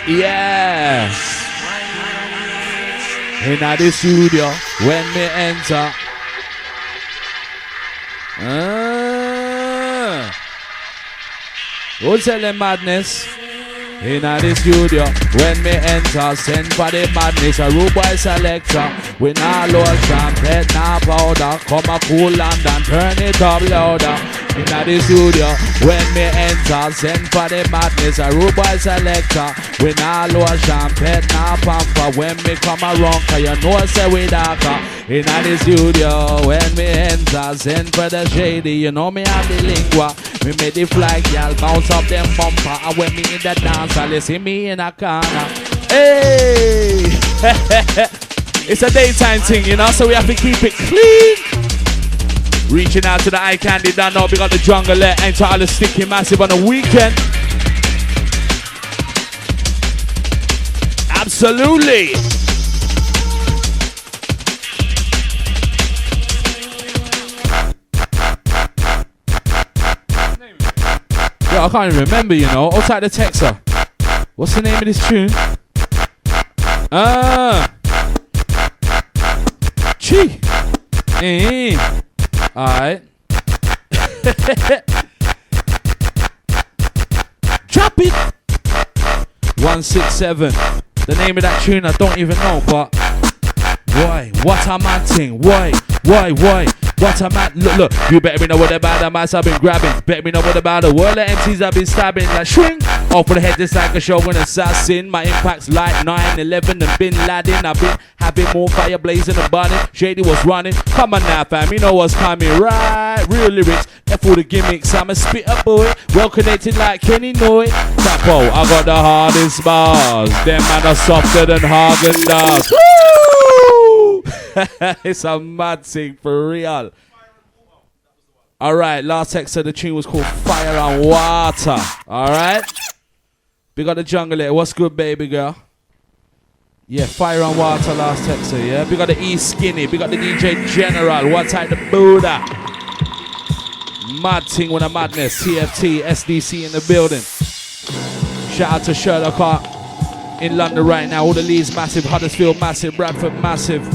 Yeah. In the studio when me enter. Who tell them Maddness? In the studio when me enter. Send for the madness. A rude boy selector. We nah lotion, pet nah powder. Come a cool London, turn it up louder. In the studio when me enter. Send for the madness. A rude boy selector. We nah lotion, pet nah pamper. When me come around, cause you know say we darker. In the studio when me enter. Send for the Shaydee. You know me have the lingua. Me made the flag, y'all bounce up them bumper. And when me in the dance, you see me in a corner. Hey! It's a daytime thing, you know, so we have to keep it clean. Reaching out to the eye candy, don't know, we got the jungle there. Enter all the sticky massive on the weekend. Absolutely. Yo, I can't even remember, you know. Outside the texter. What's the name of this tune? Chi. Alright. Drop it. 167. The name of that tune I don't even know, but why? What a mad thing. Why? What a mad look. You better be know what about the mice I've been grabbing. Better be know what about the world of MCs I've been stabbing. Like swing off for the head just like a shogun assassin. My impact's like 9/11 and Bin Laden. I've been having more fire blazing and burning. Shaydee was running. Come on now, fam. You know what's coming, right? Real lyrics. F all the gimmicks. I'm a spitter boy. Well connected like Kenny Noy. CAPO, I got the hardest bars. Them man are softer than Hagen does. Woo! It's a mad thing for real. Alright, last text said the tune was called Fire and Water. Alright? We got the jungle here. What's good, baby girl? Yeah, Fire and Water last text, yeah? We got the E Skinny. We got the DJ General. What type the Buddha? Mad thing with a madness. TFT, SDC in the building. Shout out to Sherlock Hart in London right now. All the Leeds massive, Huddersfield massive, Bradford massive.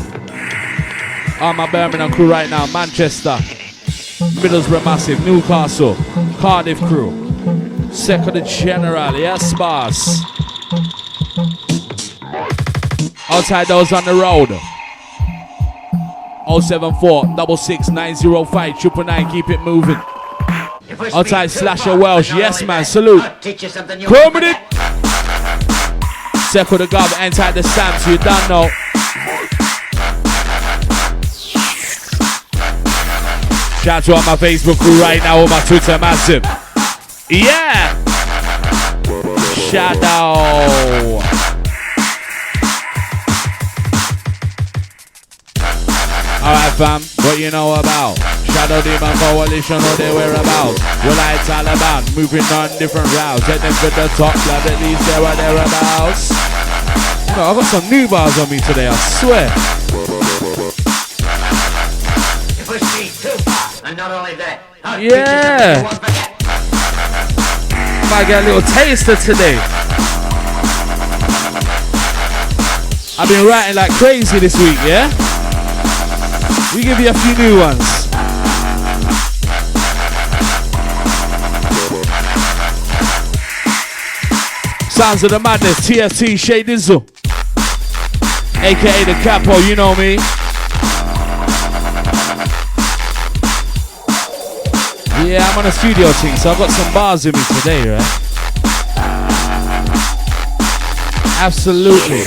My Birmingham crew right now. Manchester, Middlesbrough massive, Newcastle, Cardiff crew. Second General, yes boss. Outside those on the road. 074 66 905 999, keep it moving. Outside Slasher Welsh, yes man, salute. Come with it. Second the Gov, inside the Stamps, you don't know. Shout out to all my Facebook crew right now, all my Twitter massive. Yeah! Shout out. Alright fam, what you know about? Shadow Demon Coalition or their whereabouts. Well it's all about moving on different routes. Get them to the top, glad at least there or thereabouts. No, I've got some new bars on me today, I swear. And not only that, yeah. Might get a little taster today. I've been writing like crazy this week, yeah? We give you a few new ones. Sounds of the Madness, TFT, Shaydee, aka the CAPO, you know me. Yeah, I'm on a studio thing, so I've got some bars with me today, right? Absolutely.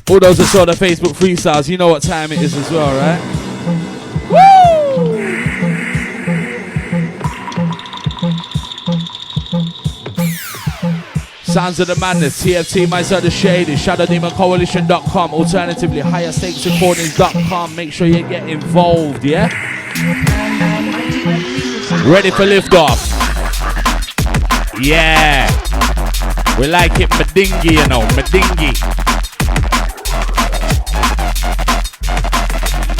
All those that saw the Facebook freestyles, you know what time it is as well, right? Woo! Sounds of the Madness, TFT, myself, the Shaydee, ShadowDemonCoalition.com, alternatively, higherstakesrecordings.com. Make sure you get involved, yeah? Ready for liftoff. Yeah. We like it Madingy, you know, Madingy.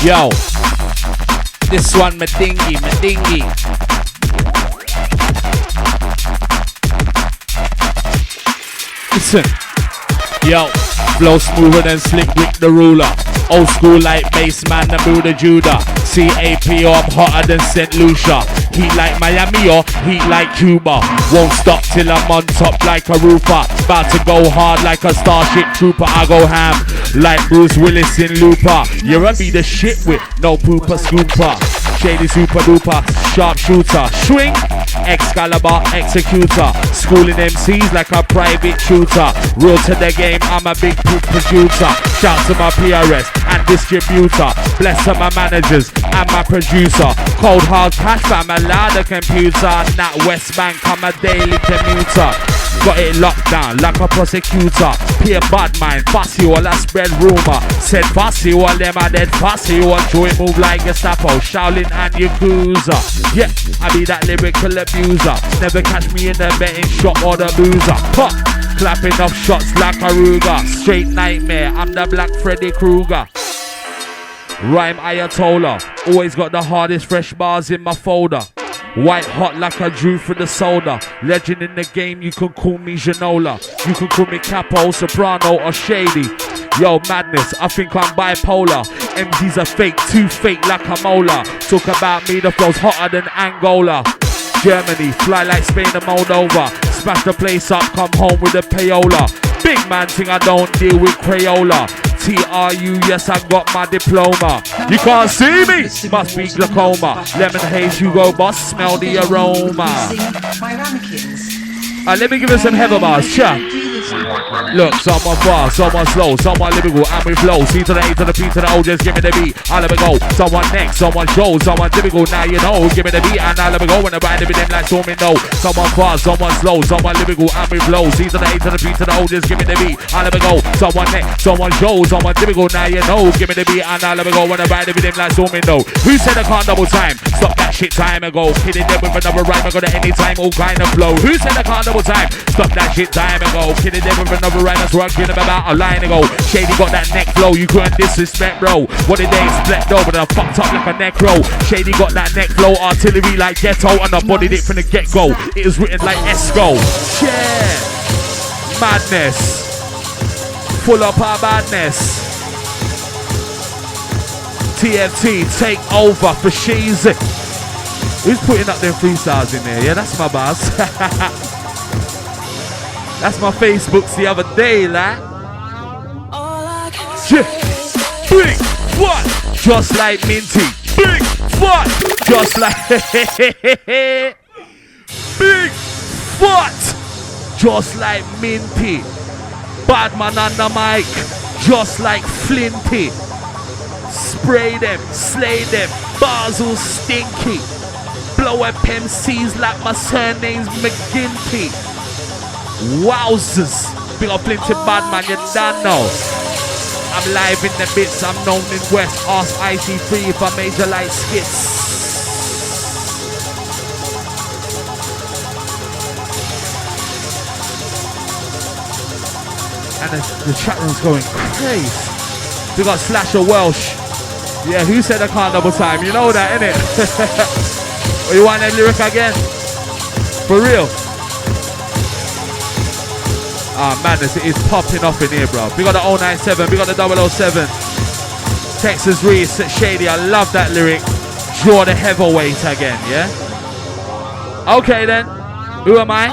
Yo. This one Madingy, Madingy. Listen. Yo. Flow smoother than Slick Rick the Ruler. Old school like bassman, the Buddha Judah. CAPO, I'm hotter than St. Lucia. Heat like Miami or heat like Cuba. Won't stop till I'm on top like a roofer. About to go hard like a Starship Trooper. I go ham like Bruce Willis in Looper. You'll be the shit with no pooper scooper. Shady super duper, sharp shooter. Swing, Excalibur, executor. Schooling MCs like a private tutor. Real to the game, I'm a big producer. Shout to my PRS and distributor. Bless to my managers and my producer. Cold hard cash fam, allow the computer. Not West Bank, I'm a daily commuter. Got it locked down like a prosecutor. Peer bad mind, fussy all I spread rumor. Said fussy all them are dead fussy. All joy move like Gestapo, Shaolin and Yakuza. Yeah, I be that lyrical abuser. Never catch me in the betting shop or the boozer. Huh. Clapping off shots like a Ruger. Straight nightmare, I'm the Black Freddy Krueger. Rhyme Ayatollah, always got the hardest fresh bars in my folder. White hot like I drew for the soda. Legend in the game, you can call me Janola. You can call me Capo, Soprano or Shady. Yo, Madness, I think I'm bipolar. MG's are fake, too fake like a molar. Talk about me, the flow's hotter than Angola. Germany, fly like Spain and Moldova. Smash the place up, come home with a payola. Big man thing, I don't deal with Crayola. TRU, yes, I got my diploma. You can't see me, must be glaucoma. Lemon haze, you go boss, smell the aroma. Let me give you some heather bars, cha. Look, someone fast, someone slow, someone lyrical, and we flow. C to the A to the P to the O, just give me the beat, I'll let me go. Someone next, someone show, someone typical, now you know. Give me the beat and I'll let me go. When I ride with them like storming no. Someone fast, someone slow, someone lyrical, and we flow. C to the A to the P to the O, just give me the beat, I'll let me go. Someone next, someone show, someone typical, now you know. Give me the beat and I'll let me go. When I ride with them like storming no. Who said I can't double time? Stop that shit time ago. Kidding them with another rhyme, I got it anytime, all kind of flow. Who said I can't double time? Stop that shit time ago. Kidding them with another rhyme, that's working about a line ago. Shady got that neck flow, you couldn't disrespect, bro. What did they expect though? But I fucked up like a necro. Shady got that neck flow, artillery like ghetto, and I bodied it from the get-go. It was written like Esco. Yeah, Madness, full up our madness. TFT, take over for Shaydee. Who's putting up them freestyles in there? Yeah, that's my boss. That's my Facebooks the other day, like. Yeah. Big what? Just like Minty. Big what? Just like Big what? Just like Minty. Badman on the mic. Just like Flinty. Spray them, slay them. Bars all stinky. Blow up MCs like my surname's McGinty. Wowzers, big up Flinty Badman, you don't know. I'm live in the bits, I'm known in West. Ask IC3 if I major like skits. And the chat room's going crazy. We got Slasher Welsh. Yeah, who said I can't double time? You know that, innit? You want that lyric again? For real? Madness, it is popping off in here, bro. We got the 097, we got the 007. Texas Reese, Shady, I love that lyric. Draw the heavyweight again, yeah? Okay then, who am I?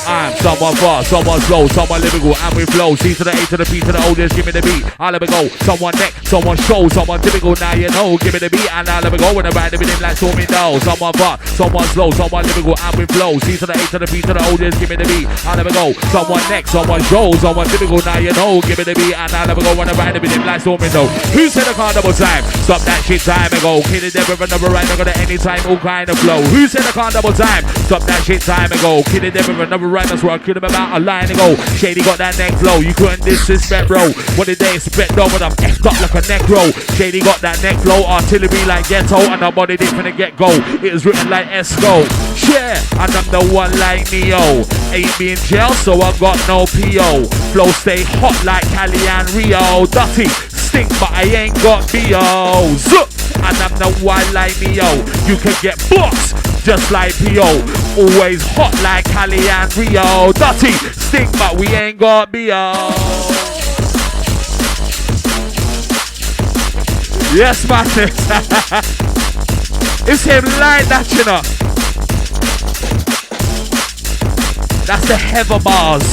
I'm someone fast, someone slow, someone lyrical, and we flow. C to the A to the P to the O, just give me the beat. I'll let me go. Someone neck, someone show, someone typical, now you know. Give me the beat and I'll let me go. When I ride the rhythm like so me know. Someone fast, someone slow, someone lyrical, and we flow. C to the A to the P to the O, just give me the beat. I'll let me go. Someone neck, someone show, someone typical, now you know. Give me the beat and I'll let me go. When I ride the rhythm like so me know. Who said I can't double time? Stop that shit time ago. Kill it never another right, I got it anytime, all kind of flow. Who said I can't double time? Stop that shit time ago. Kill it never another right, that's where I killed him about a line ago. Shady got that neck flow, you couldn't disrespect, bro. What did they expect, though? When I'm effed up like a necro. Shady got that neck flow, artillery like ghetto, and nobody did from the get go. It was written like Esco. Yeah, and I'm the one like Neo. Ain't be in jail, so I got no PO. Flow stay hot like Cali and Rio. Dirty, stink, but I ain't got BO. Zup! And I'm the one like Neo. You can get boxed just like P.O. Always hot like Cali and Rio. Dirty, stink, but we ain't got B.O. Yes, Maddness. It's him like that, you know. That's the heather bars.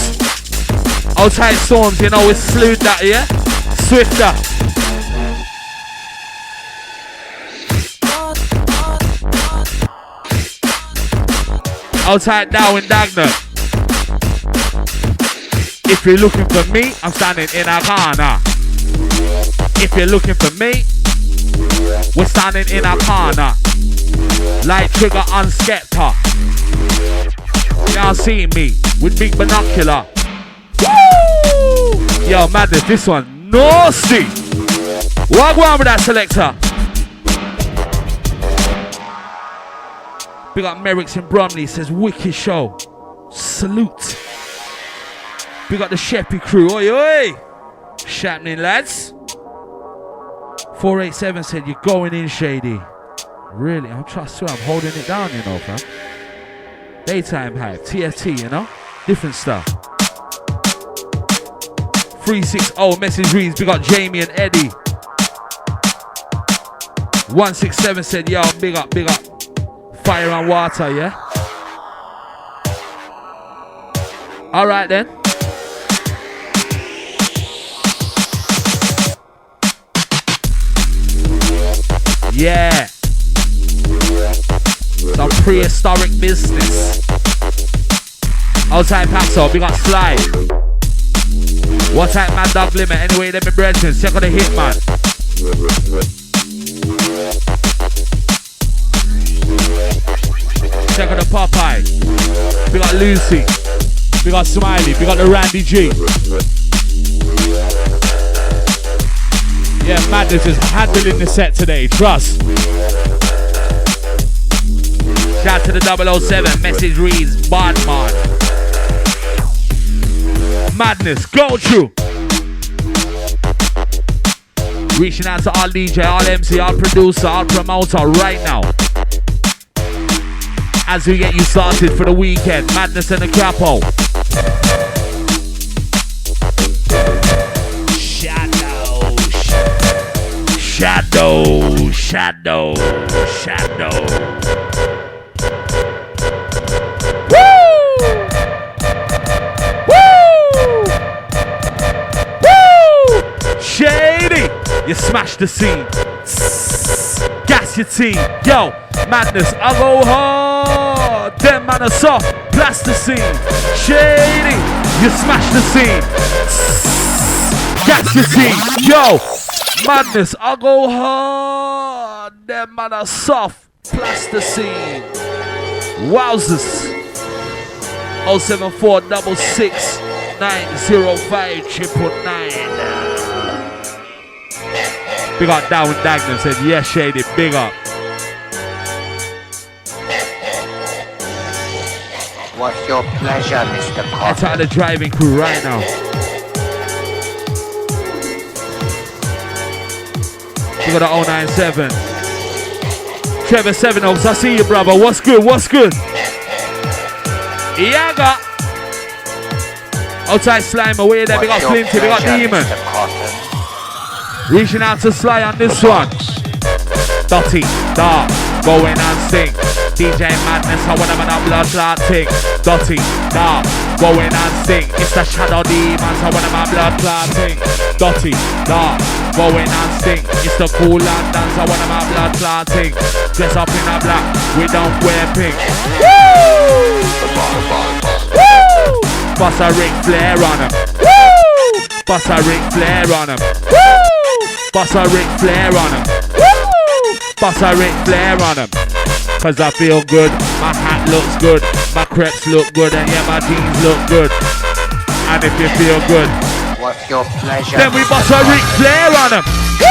Outside storms, you know, we slewed that, yeah? Swifter. Outside down in Dagner. If you're looking for me, I'm standing in a corner. If you're looking for me, we're standing in a corner. Like Trigger on Skepta. Y'all see me with big binocular. Woo! Yo, Maddness, this one nasty. What go on with that selector? Big up Merrick's in Bromley, says wicked show. Salute. Big up the Sheppy crew. Oi, oi. Shappening, lads. 487 said you're going in, Shady. Really? I'm trust you. I'm holding it down, you know, fam. Daytime hype. TFT, you know? Different stuff. 360 message reads. Big up Jamie and Eddie. 167 said, yo, big up, big up. Fire and water, yeah? Alright then. Yeah. Some prehistoric business. Outside Paxo, big up Sly. What type man dog limit? Anyway, let me brethren. Check on the hit, man. Check out the Popeye. We got Lucy. We got Smiley. We got the Randy G. Yeah, Maddness is handling the set today. Trust. Shout to the 007. Message reads, Badman. Maddness, go through. Reaching out to all DJ, all MC, all producer, all promoter right now. As we get you started for the weekend, Maddness and the CAPO. Shadow. Shady, you smash the scene. Gas your team. Yo, Maddness, I go hard. Them man are soft, plasticine. Shady, you smash the scene. Gas your team. Yo, Maddness, I go hard. Them man are soft, plasticine. Wowzers. 07466 905 999. Big up Down Dagnan said, yes, Shady, big up. What's your pleasure, Mr. Cotton? That's out of the driving crew right now. We got the 097. Trevor 7 Oaks, I see you, brother. What's good? Yaga. Outside Slime, away there. We got Flinty, we got Demon. Reaching out to Sly on this one. Dotty, dark, going and sting. DJ Maddness, I wanna man a blood clot thing. Dirty, dark, going and sing. It's the shadow demons, I wanna man blood clot thing. Dirty, dark, going and sing. It's the cool Londons, I wanna man blood clot thing. Dress up in a black, we don't wear pink. Woo! Woo! Bust a Ric Flair on him. Woo! Bust a Ric Flair on him. Woo! Bust a Ric Flair on him. Woo! Bust a Ric Flair on him. Cause I feel good, my hat looks good, my crepes look good, and yeah, my jeans look good. And if you feel good, What's your pleasure? then we bust a Ric Flair on him. Woo!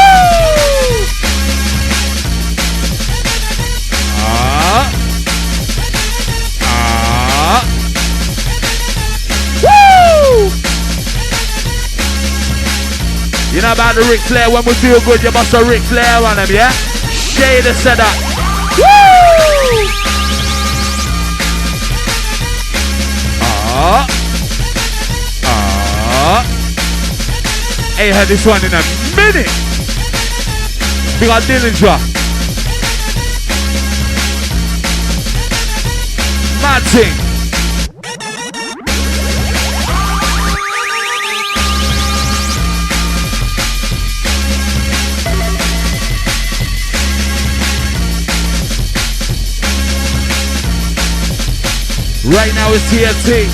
Woo! You know about the Ric Flair, when we feel good, you bust a Ric Flair on him, yeah? Shaydee said that. Woo! Ain't heard this one in a minute. We got Dillinger. Mad thing. Right now it's TNT.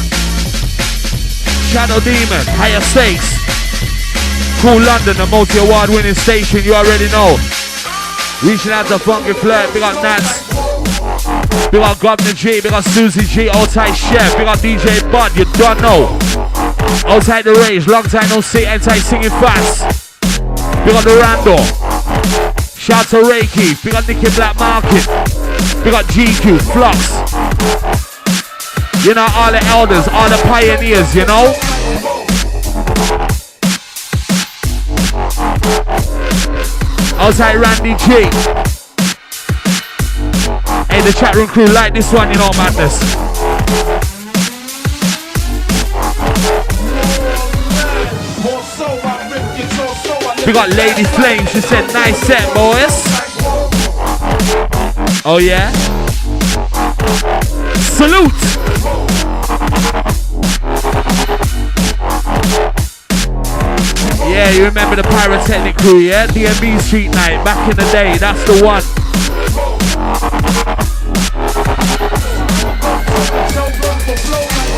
Shadow Demon, Higher Stakes. Cool London, the multi-award winning station, you already know. Reaching out to Funky Flirt, big up Nats. Big up Governor G, big up Susie G, outside Chef, big up DJ Bud, you don't know. Outside the Rage, long time no see, anti singing fast. Big up the Rando. Shout to Reiki, big up Nicky Black Market. Big up GQ, Flux. You know, all the elders, all the pioneers, you know. Outside Randy G. Hey, the chat room crew like this one, you know, Madness. We got Lady Flame, she said, nice set, boys. Oh, yeah? Salute! Yeah, you remember the Pyrotechnic crew, yeah? DMV Street Night, back in the day, that's the one.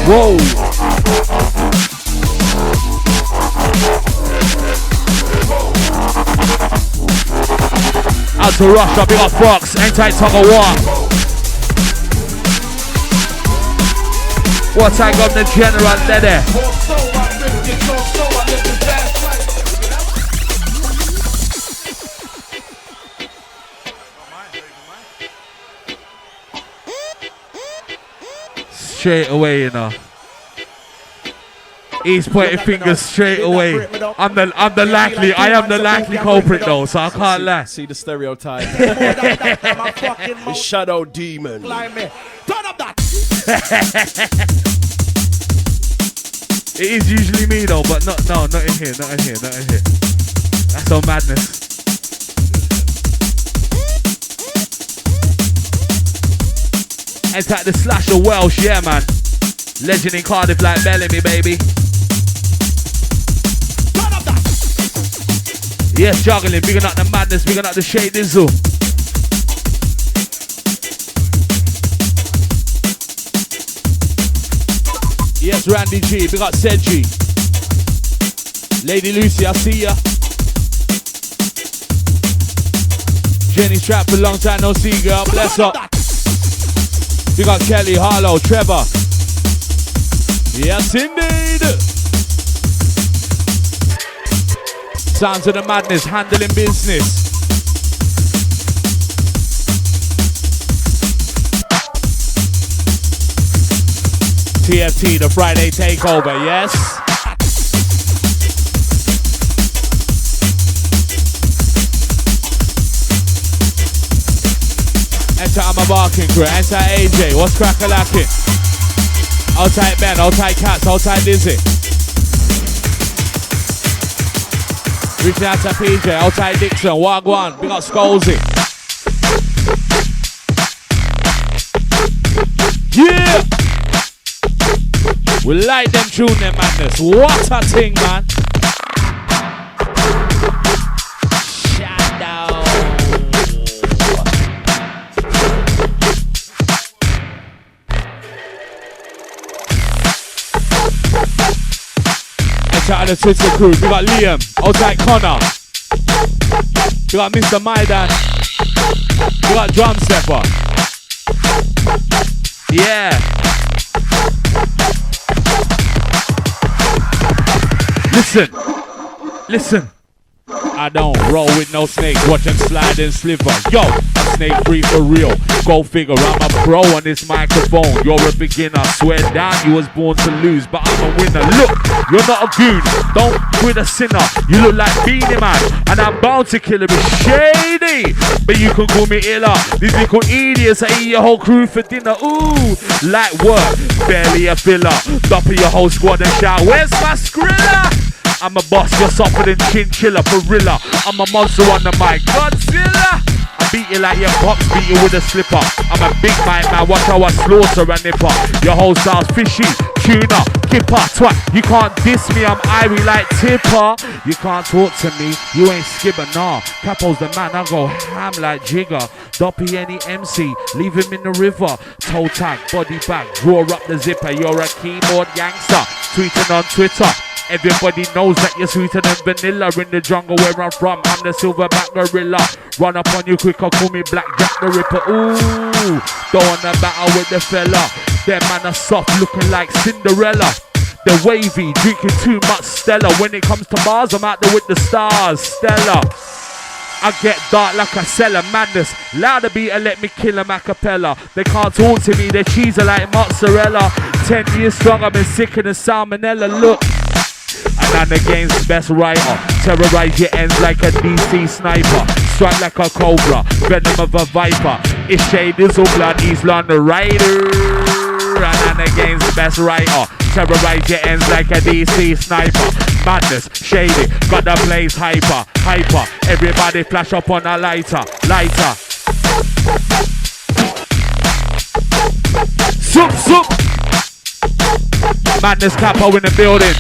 Whoa! Out to Russia, big up Fox, anti tug of war. What I got the general there? Straight away, you know. He's pointing fingers straight away. I am the likely culprit though, so I can't lie. See the stereotype. The Shadow Demon. Turn up that. It is usually me though, but not in here. That's all madness. Enter the slash of Welsh, yeah man. Legend in Cardiff like Bellamy, baby. Turn up that. Yes, juggling, bigging up the Madness, bigging up the Shaydee Zoo. Yes, Randy G, big up Sedgy. Lady Lucy, I see ya. Jenny Strap for long time no see, girl. Bless up. Big up Kelly, Harlow, Trevor. Yes, indeed. Sounds of the Madness, handling business. TFT, the Friday takeover, yes? Enter I'm a barking crew, enter AJ, what's crack-a-lacking? Outside Ben, outside Cats, outside Lizzie. Reaching out to PJ, outside Dixon, Wagwan, big up Skolzy. Yeah. We like them tune them madness. What a thing, man. Shadow. Shout out to the Twitter crew. We got Liam, outside Connor. We got Mr. Maidan. We got Drum Stepper. Yeah. Listen. I don't roll with no snakes, watch them slide and sliver. Yo, a snake free for real. Go figure, I'm a pro on this microphone. You're a beginner, swear down you was born to lose, but I'm a winner. Look, you're not a goon, don't quit a sinner. You look like Beanie Man, and I'm bound to kill him. It's Shady, but you can call me Illa. These little idiots, I eat your whole crew for dinner. Ooh, light work, barely a filler. Dopper your whole squad and shout, where's my Skrilla? I'm a boss, you're softer than chinchilla, gorilla. I'm a monster on the mic, Godzilla. I beat you like your pops, beat you with a slipper. I'm a big mic man, watch how I slaughter a nipper. Your whole style's fishy, tuna, kipper, twat. You can't diss me, I'm irie like Tipper. You can't talk to me, you ain't skibber, nah. Capo's the man, I go ham like Jigger. Doppy any MC, leave him in the river. Toe tag, body bag, draw up the zipper. You're a keyboard gangster, tweeting on Twitter. Everybody knows that you're sweeter than vanilla. In the jungle where I'm from, I'm the silverback gorilla. Run up on you quicker, call me Black Jack the Ripper. Ooh, don't wanna battle with the fella. Them man are soft, looking like Cinderella. They're wavy, drinking too much Stella. When it comes to Mars, I'm out there with the stars. Stella. I get dark like a cellar, madness. Louder beater, let me kill 'em a cappella. They can't talk to me, they're cheesy like mozzarella. 10 years strong, I've been sicker than salmonella. Look. And I'm the game's best writer. Terrorize your ends like a DC sniper. Strike like a cobra, venom of a viper. It's Shadee's all blood, he's London Rider. And I'm the game's best writer. Terrorize your ends like a DC sniper. Madness, Shady, got the place hyper. Everybody flash up on a lighter. Soup. Madness Capo in the building.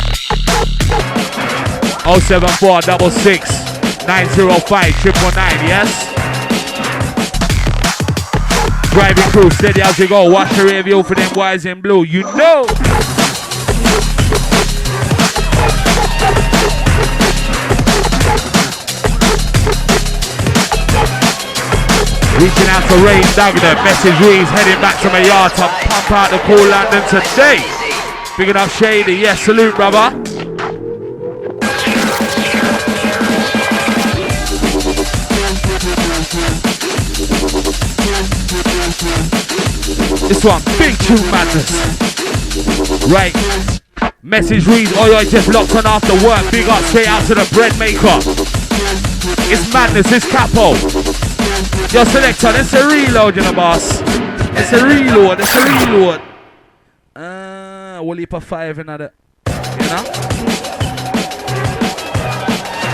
07466 905 999, yes? Driving crew, steady as you go. Watch the review for them boys in blue. You know. Reaching out to Ray Dagner. Message reads, heading back to my yard to pump out the Cool London today. Big enough Shady. Yes, salute, brother. This one, big tune madness. Right. Message reads, oh, you're just locked on after work. Big up, straight out to the bread maker. It's madness, it's Capo. Your selector, it's a reload, you know, boss. It's a reload. We'll leap a 5 in that, you know?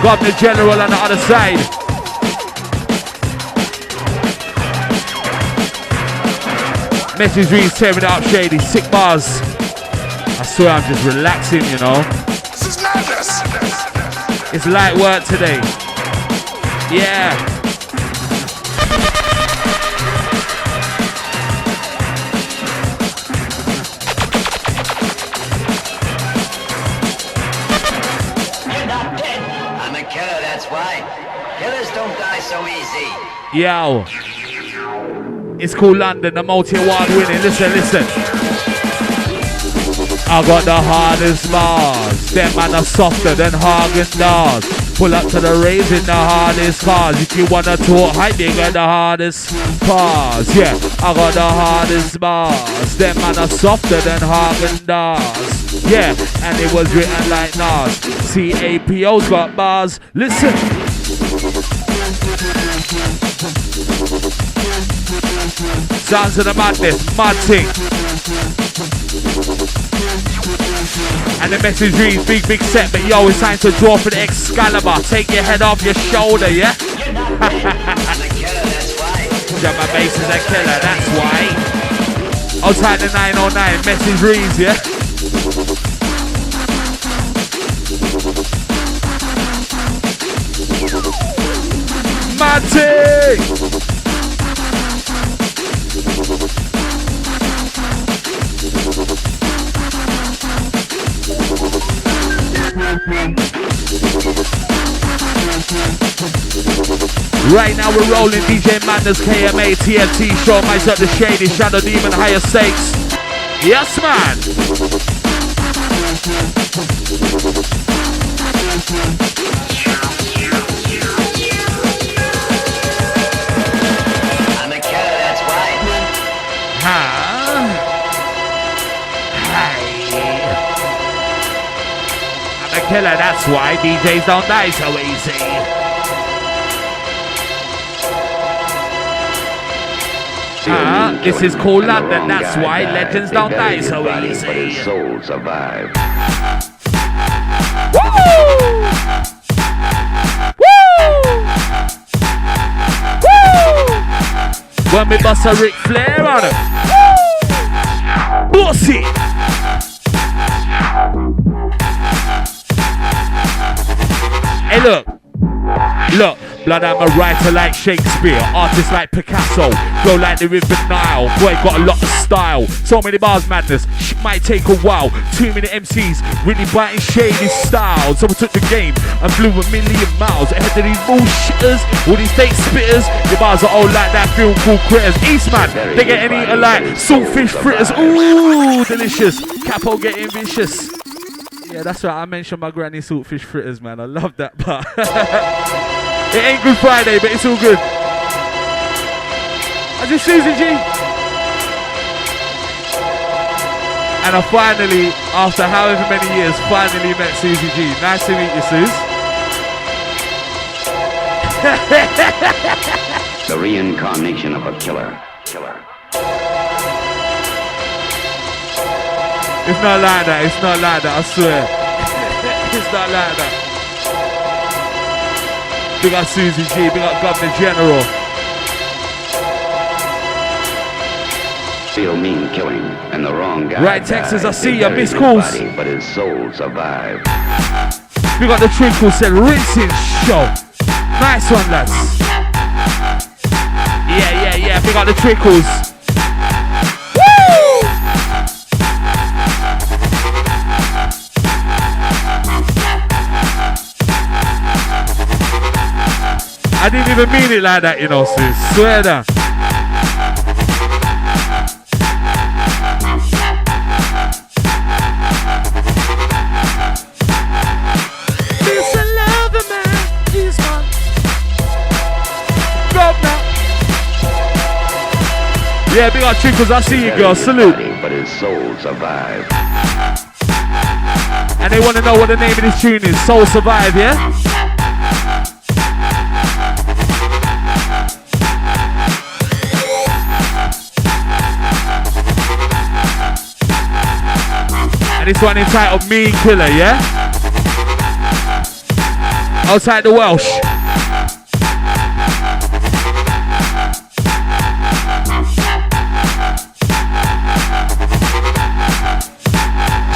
Governor General on the other side. Message reads, tearing it up, Shady. Sick bars. I swear I'm just relaxing, you know. This is madness. It's light work today. Yeah. You're not dead. I'm a killer, that's why. Killers don't die so easy. Yo. It's Cool London, the multi-award winning. Listen. I got the hardest bars. Them man are softer than Hagen-Dazs. Pull up to the race in the hardest cars. If you wanna talk hype, you got the hardest bars. Yeah, I got the hardest bars. Them man are softer than Hagen-Dazs. Yeah, and it was written like Nas. CAPO's got bars. Listen. Sounds of the madness, mad thing. And the message reads, big set, but yo, it's time to draw for the Excalibur. Take your head off your shoulder, yeah? Yeah, my bass is a killer, that's why. Outside the 909, message reads, yeah? Matty! Right now we're rolling DJ Maddness, KMA, TFT, show myself the Shaydee, Shadow Demon, higher stakes. Yes, man. I'm a killer, that's right. I'm a killer, that's why DJs don't die so easy. This is KOOLLONDon, that's why legends don't die so easy. Soul survive. Woo! When we bust a Ric Flair on him. Bossy! Hey, look. Look, blood, I'm a writer like Shakespeare, artist like Picasso, flow like the River Nile. Boy, got a lot of style. So many bars, madness. Shit might take a while. Too many MCs really biting shady style. So we took the game and flew a million miles ahead of these bullshitters, all these fake spitters. Your bars are all like that film called Critters. Eastman, they getting eaten like saltfish fritters. Ooh, delicious. CAPO getting vicious. Yeah, that's right. I mentioned my granny saltfish fritters, man. I love that part. It ain't Good Friday, but it's all good. I just Susie G. And I finally, after however many years, finally met Susie G. Nice to meet you, Suze. The reincarnation of a killer. It's not like that, it's not like that, I swear. It's not like that. Big up Susie G, big up Governor General. Feel mean killing, and the wrong guy. Right, Texas, I see ya, miss his calls. body, but his soul survived. We got the Trinkle said rinsing show. Nice one, lads. Yeah, we got the Trickles. I didn't even mean it like that, you know, sis. Swear that. This a lover man, he's gone. Go now. Yeah, big up Trinkles, I see you, girl. Salute. But his soul survived. And they want to know what the name of this tune is. Soul Survive, yeah? And this one entitled Mean Killer, yeah? Outside the Welsh.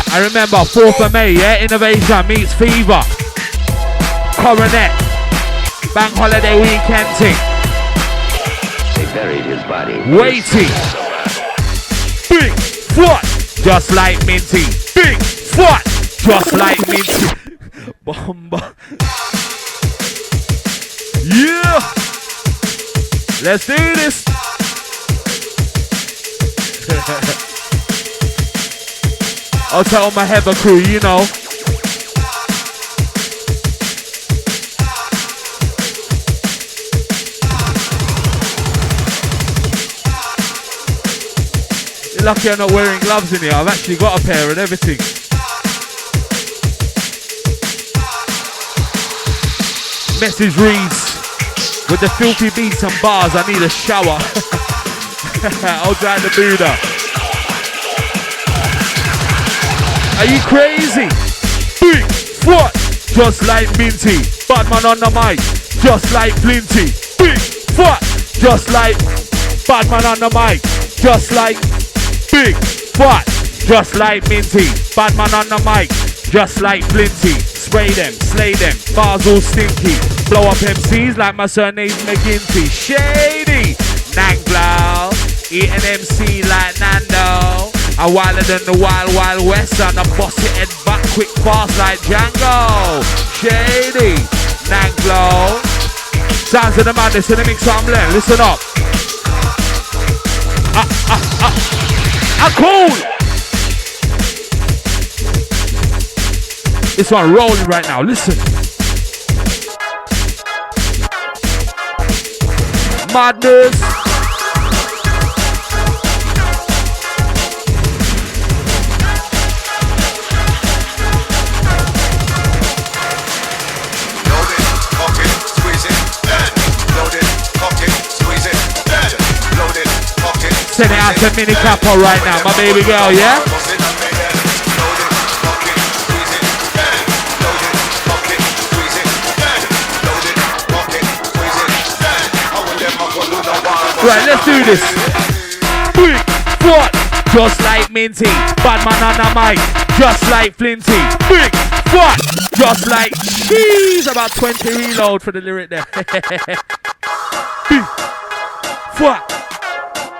I remember 4th of May, yeah? Innovation meets Fever. Coronet. Bank holiday weekend thing. They buried his body. Waiting. Big foot. Just like Minty. Big foot. Just like Minty. Bomba. Yeah. Let's do this. I'll tell my Heather crew, you know. You're lucky I'm not wearing gloves in here. I've actually got a pair and everything. Message reads, with the filthy beats and bars, I need a shower. I'll drive the Buddha. Are you crazy? Big foot, just like Minty. Badman on the mic, just like Flinty. Big foot, just like Badman on the mic, just like big, fat, just like Minty. Bad man on the mic, just like Flinty. Spray them, slay them, bars all stinky. Blow up MCs like my surname's McGinty. Shady, Nangblow, eat an MC like Nando. I'm wilder than the Wild Wild West, and I boss it head back quick fast like Django. Shady, Nangblow. Sounds of the madness in the mix, I'm learning. Listen up. Cool. This one rolling right now. Listen. Madness. Send it out to Mini Capo right now, my baby girl, yeah? Right, let's do this. Big, what? Just like Minty. Bad man on the mic, just like Flinty. Big, what? Just like cheese. About 20 reload for the lyric there. Big, what?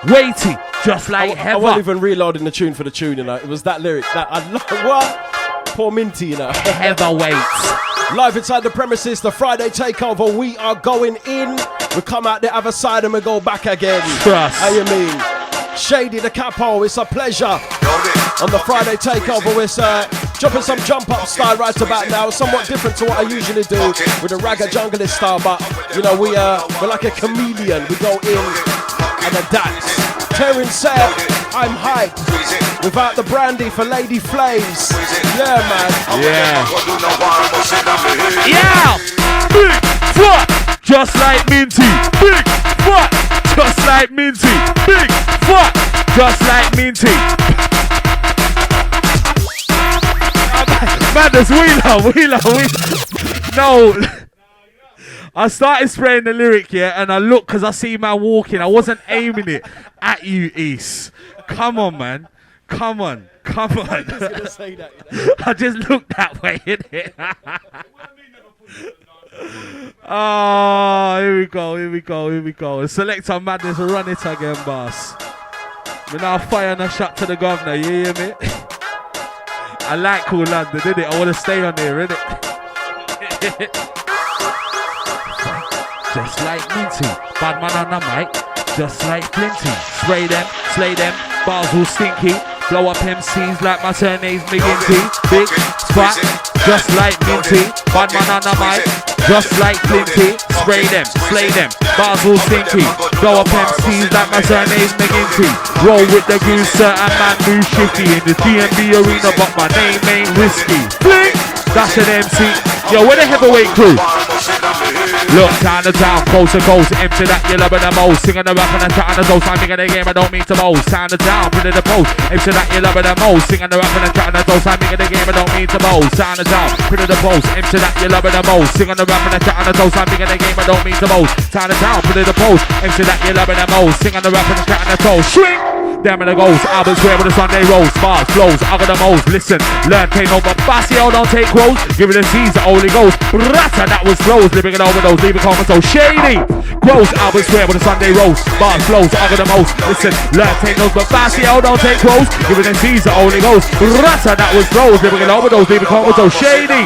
Weighty, just like Heather. I wasn't even reloading the tune for the tune, you know. It was that lyric that I love. What? Poor Minty, you know. Heavyweights. Live inside the premises, the Friday takeover. We are going in. We come out the other side and we go back again. Trust. How you mean? Shaydee the Capo, it's a pleasure. On the Friday takeover, we're jumping some jump up style right about now. Somewhat different to what I usually do with the ragga junglist style, but you know we're like a chameleon. We go in and adapt. Terrence said, I'm hyped. Without the brandy for Lady Flames. Yeah, man. Yeah. Yeah. Big fat, just like Minty. Big fat, just like Minty. Big fat, just like Minty. Madness, we love. No. I started spraying the lyric, yeah, and I look because I see man walking. I wasn't aiming it at you, East. Come on, man. Come on. I was gonna say that, you know? I just looked that way, innit? Oh, here we go. Selector Madness, run it again, boss. We now fire and a shot to the governor, you hear me? I like KOOLLONDON, did it? I want to stay on there, innit? Just like Minty, bad man on the mic, just like Flinty. Spray them, slay them, bars all stinky. Blow up MCs like my surname's McGinty. Big, fat, just like Minty. Bad man on the mic, just like Flinty. Spray them, slay them, bars all stinky. Blow up MCs like my surname's McGinty. Roll with the goose, certain man move shifty. In the DMV arena, but my name ain't risky. Fling, that's an MC. Yo, where the heavyweight crew? Look, town to town, coast to coast, empty that you love the most. Singing the rap and the chat and the toast, I'm making the game, I don't mean to boast. Town to town, put in the post, empty that you love the most. Singing the rap and the chat and the toast, I'm making the game, I don't mean to boast. Town to town, put in the post, empty that you love the most. Singing the rap and the chat and the toast, I'm making the game, I don't mean to boast. Town to town, put in the post, empty that you love the most. Singing the rap and the chat and the toast, shrink! Damn it, the goals, Albert Square with the Sunday rolls, bars, flows, I got the most. Listen, learn, take no, but Basio don't take rolls. Give it a Caesar, only goes. Rata, that was flows, living it overdose, leaving so Shaydee. Grows, Albert Square with the Sunday rolls, bars, flows, I got the most. Listen, learn, take no, but Basio don't take rolls. Give it a Caesar, only goes. Rata, that was flows, living it overdose, leaving so Shaydee.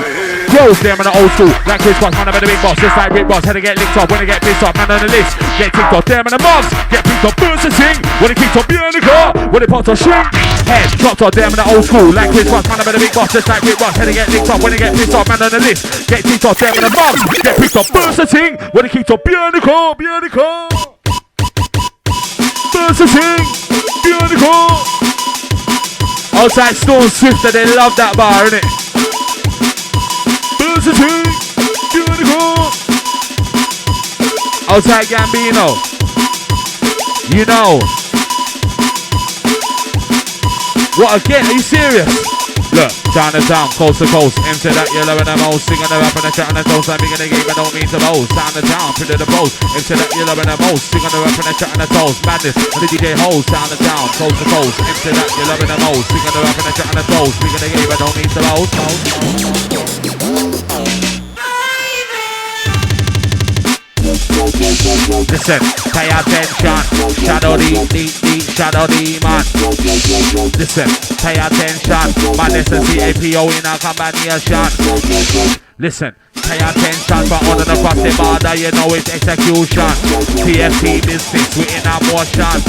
Grows them in the old school, like Chris Boss, man, I'm in the big boss, just like Rick Boss, had to get licked up when they get pissed off, man on the list, get ticked off, them in the mobs, get picked up, burst and sing, when they kicked up behind the car, when they popped on shrink, head, dropped off, them in the old school, like Chris Boss, man, I'm in the big boss, just like Rick Boss, had to get licked up when they get pissed off, man on the list, get ticked off, them in the mobs, get picked up, burst and sing, when they kicked up behind the car, burst and sing, behind the car. Outside Stone Swifter, they love that bar, innit? Outside Gambino, you know. What again? Are you serious? Look, Chinatown, coast to coast. Into that you're loving the most. Singing the rap and the chat and the toast. I'm making the game, I don't mean to boast. Chinatown, put it the post. Into that you're loving the most. Singing the rap and the chat and the toast. Madness, and the DJ host. Chinatown, coast to coast. Into that you're loving the most. Singing the rap and the chat and the toast. Making the game, I don't mean to boast. Listen, pay attention. Shadow D, Shadow D, man. Listen, pay attention. Maddness and CAPO in a combination. Listen, pay attention, but on and across the border, you know it's execution. TFT business, we in a motion.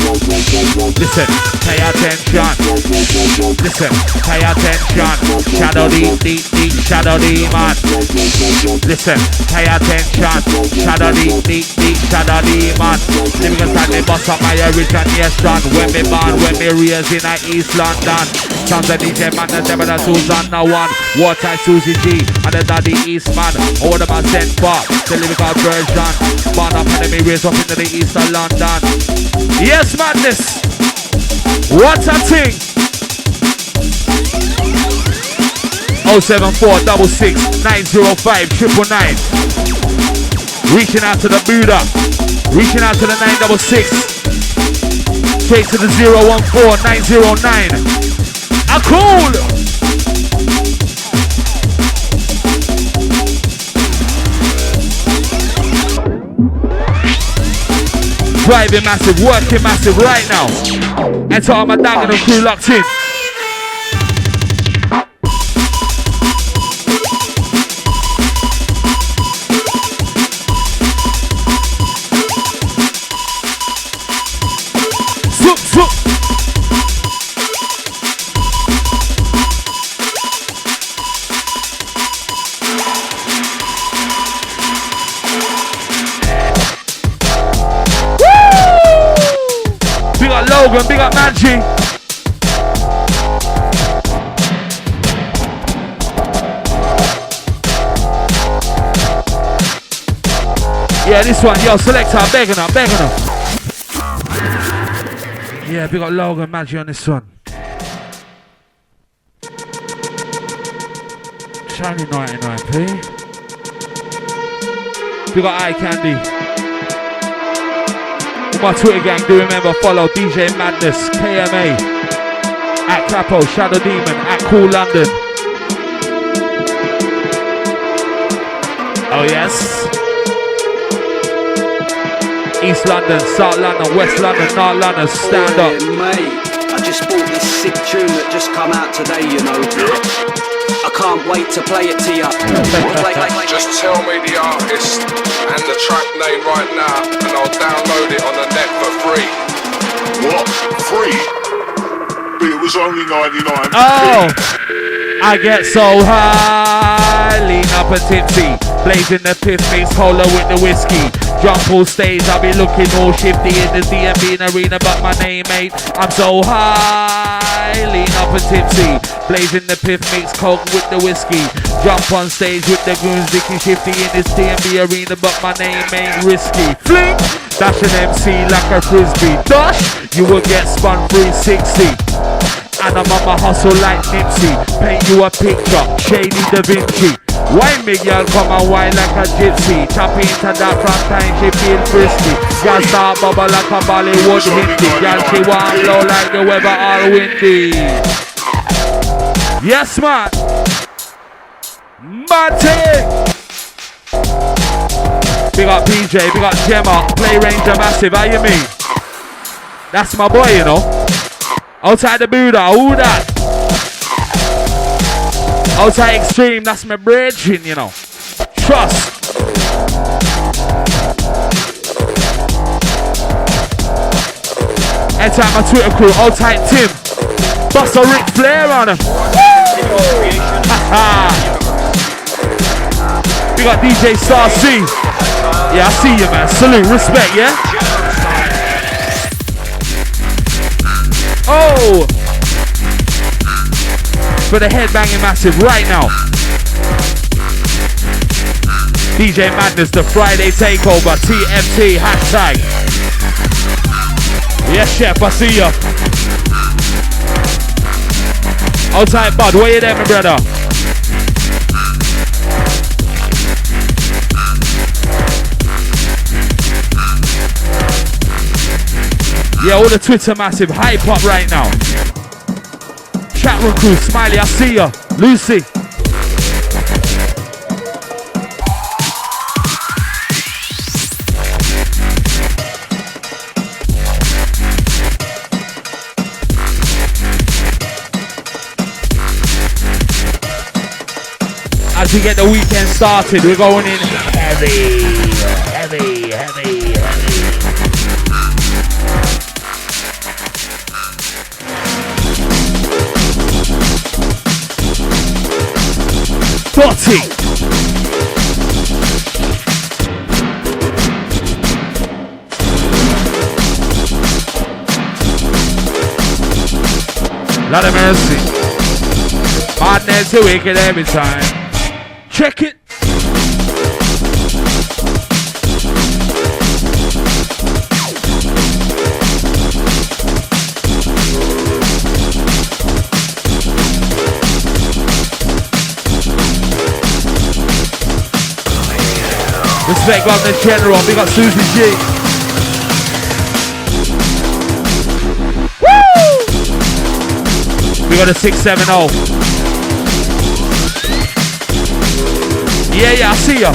Listen, pay attention. Listen, pay attention. Shadow D, Shadow D, man. Listen, pay attention. Shadow D, Shadow D, man. Living inside the bus of my origination. When me born, when me raised in East London. Sons of DJ Maddness, never the Susanna one. Water Susie G, and the daddy Eastman. All of my sent for the lyrical version. Born up and me raised up into the east of London. Yes, Maddness. What a thing. 07466 905 999. Reaching out to the Buddha. Reaching out to the 966. Straight to the 014 909. A cool. Driving massive, working massive right now. And to all my dog and the crew locked in. Swoop, swoop. Logan, big up Manji. Yeah, this one, yo, selector, begging her. Yeah, big up Logan, Manji on this one. Shiny 99p. Big up Eye Candy. My Twitter gang, do remember follow DJ Maddness, KMA, at CAPO, Shadow Demon, at KOOLLONDON. Oh yes. East London, South London, West London, North London, stand up. Mate, I just bought this sick tune that just come out today, you know. I can't wait to play it to you. Just tell me the artist and the track name right now, and I'll download it on the net for free. What? Free? But it was only 99. Oh! I get so high, lean up and tipsy, blazing the piff, mix cola with the whiskey. Jump all stage, I'll be looking all shifty in the DMB arena, but my name ain't. I'm so high, lean up and tipsy, blazing the piff, mix coke with the whiskey. Jump on stage with the goons, dicky shifty in this DMB arena, but my name ain't risky. Fling, dash an MC like a frisbee. Dash, you will get spun 360. And I'm on my hustle like Nipsey. Paint you a picture, Shady Da Vinci. Wine me girl, come and wine like a gypsy. Tap into that front time, she feel frisky. Girl start bubble like a Bollywood Hindi. Girl she want blow like the weather all windy. Yes man. Matty. Big up PJ, big up Gemma. Play Ranger Massive, how you mean? That's my boy, you know. Outside the Buddha, who that? Outside Extreme, that's my bridging, you know. Trust. Enter my Twitter crew, outside Tim. Bust a Ric Flair on him. We got DJ Star C. Yeah, I see you, man. Salute, respect, yeah? Oh! For the headbanging massive right now. DJ Maddness, the Friday takeover, TFT, hashtag. Yes, chef, I see ya. Outside bud, where you there, my brother? Yeah, all the Twitter massive hype up right now. Chat room crew, Smiley, I see ya. Lucy. As we get the weekend started, we're going in heavy. Dotty. Lot of mercy. Madness too wicked every time. Check it. Respect Governor General, we got Susie G. Woo! We got a 670. Yeah, I see ya.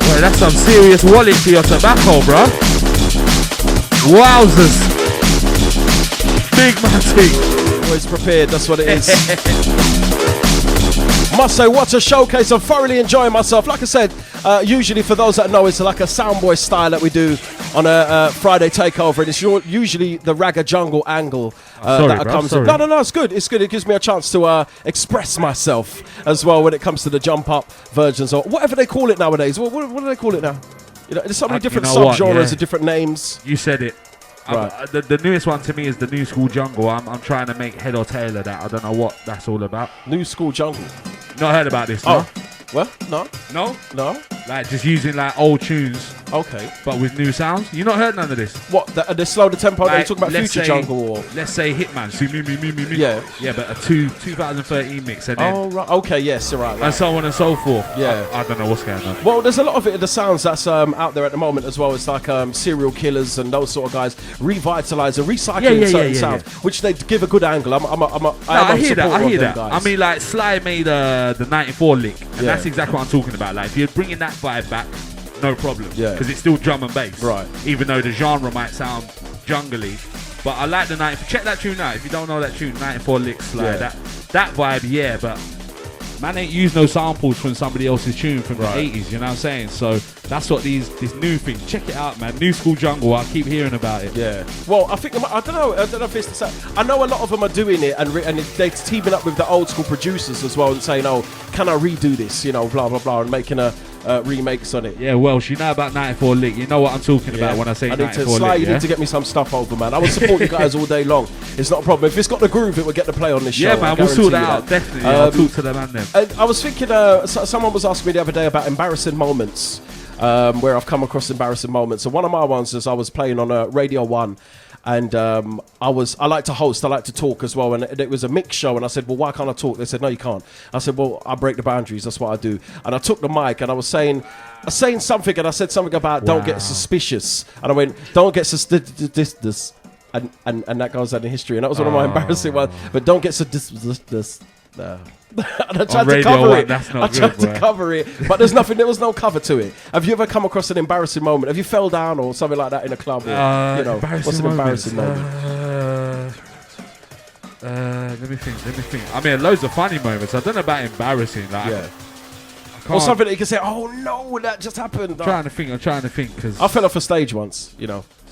Well, that's some serious wallet for your tobacco, bro. Wowzers. Big Matty. Always prepared, that's what it is. Must say, what a showcase. I'm thoroughly enjoying myself. Like I said, usually for those that know, it's like a soundboy style that we do on a Friday takeover, and it's usually the ragga jungle angle that comes in. No, it's good. It's good. It gives me a chance to express myself as well when it comes to the jump up versions or whatever they call it nowadays. What do they call it now? You know, there's so many different sub-genres and different names. You said it. Right. The newest one to me is the New School Jungle. I'm trying to make head or tail of that. I don't know what that's all about. New School Jungle. Not heard about this, no? No? Well, no. No? No. Like just using like old tunes. Okay. But with new sounds. You not heard none of this? What? They slow the tempo? Like, they talk about Future Jungle or? Let's say Hitman. See me. Yeah. Yeah, but a 2013 mix and then. Oh, right. Okay, yes, you're right. And so on and so forth. Yeah. I don't know what's going on. Well, there's a lot of it in the sounds that's out there at the moment as well. It's like serial killers and those sort of guys revitalising, recycling certain sounds, which they give a good angle. I hear that. I mean, like Sly made the 94 lick, and that's exactly what I'm talking about. Like, if you're bringing that vibe back, no problem. Yeah. Because it's still drum and bass. Right. Even though the genre might sound jungly. But I like the 94. Check that tune out. If you don't know that tune, 94 licks. Like that vibe, yeah. But man ain't used no samples from somebody else's tune from the 80s. You know what I'm saying? So that's what this new thing. Check it out, man. New School Jungle. I keep hearing about it. Yeah. Well, I think I don't know if it's the same. I know a lot of them are doing it and they're teaming up with the old school producers as well and saying, "Oh, can I redo this?" You know, blah blah blah, and making remakes on it. Yeah, well, you know about 94 lick. You know what I'm talking about when I say 94 lick. You need to get me some stuff over, man. I will support you guys all day long. It's not a problem. If it's got the groove, it will get to play on this show. Yeah, man, we'll sort that out. Definitely. I'll talk to them and them. And I was thinking, someone was asking me the other day about embarrassing moments, where I've come across embarrassing moments. And one of my ones is I was playing on Radio 1. And I like to host, I like to talk as well, and it was a mix show, and I said, well, why can't I talk? They said, no, you can't. I said, well, I break the boundaries, that's what I do. And I took the mic, and I was saying something, and I said something about don't get suspicious, and I went, don't get suspicious, and that goes out in history, and that was one of my embarrassing ones, but don't get suspicious. And I tried to cover it. I tried to cover it, but there was no cover to it. Have you ever come across an embarrassing moment? Have you fell down or something like that in a club? Or, what's an embarrassing moment? Let me think. I mean, loads of funny moments. I don't know about embarrassing. Like, or something that you can say, oh no, that just happened. I'm trying to think because I fell off a stage once,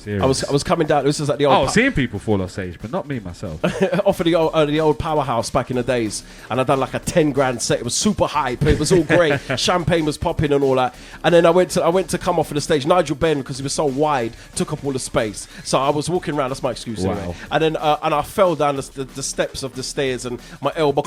I was coming down. This was at the old. Seeing people fall off stage, but not me myself. Off of the old Powerhouse back in the days, and I done like a 10 grand set. It was super hype. It was all great. Champagne was popping and all that. And then I went to come off of the stage. Nigel Benn, because he was so wide, took up all the space. So I was walking around. That's my excuse. Wow. Anyway. And then and I fell down the steps of the stairs, and my elbow.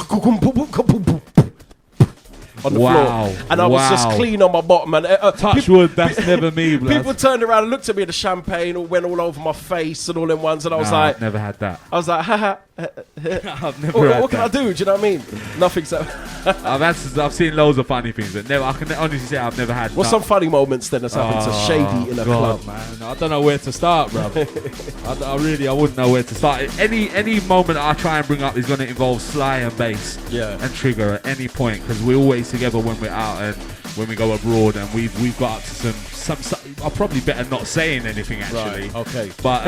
on the Wow. floor, and I was just Wow. clean on my bottom. And Touch wood, that's never me, blood. people turned around and looked at me, and the champagne went all over my face and all in ones, and I was like, I've never had that. I was like, haha. I've never had What can I that. do? Do you know what I mean? Nothing's. I've seen loads of funny things, but never. I can honestly say I've never had. What's some funny moments then that's happened to Shaydee in a club? Man, I don't know where to start, bro. I wouldn't know where to start. Any moment I try and bring up is going to involve Sly and Bass, and Trigger at any point, because we're always together when we're out and when we go abroad, and we've got up to some. I'm probably better not saying anything actually. Right, okay. But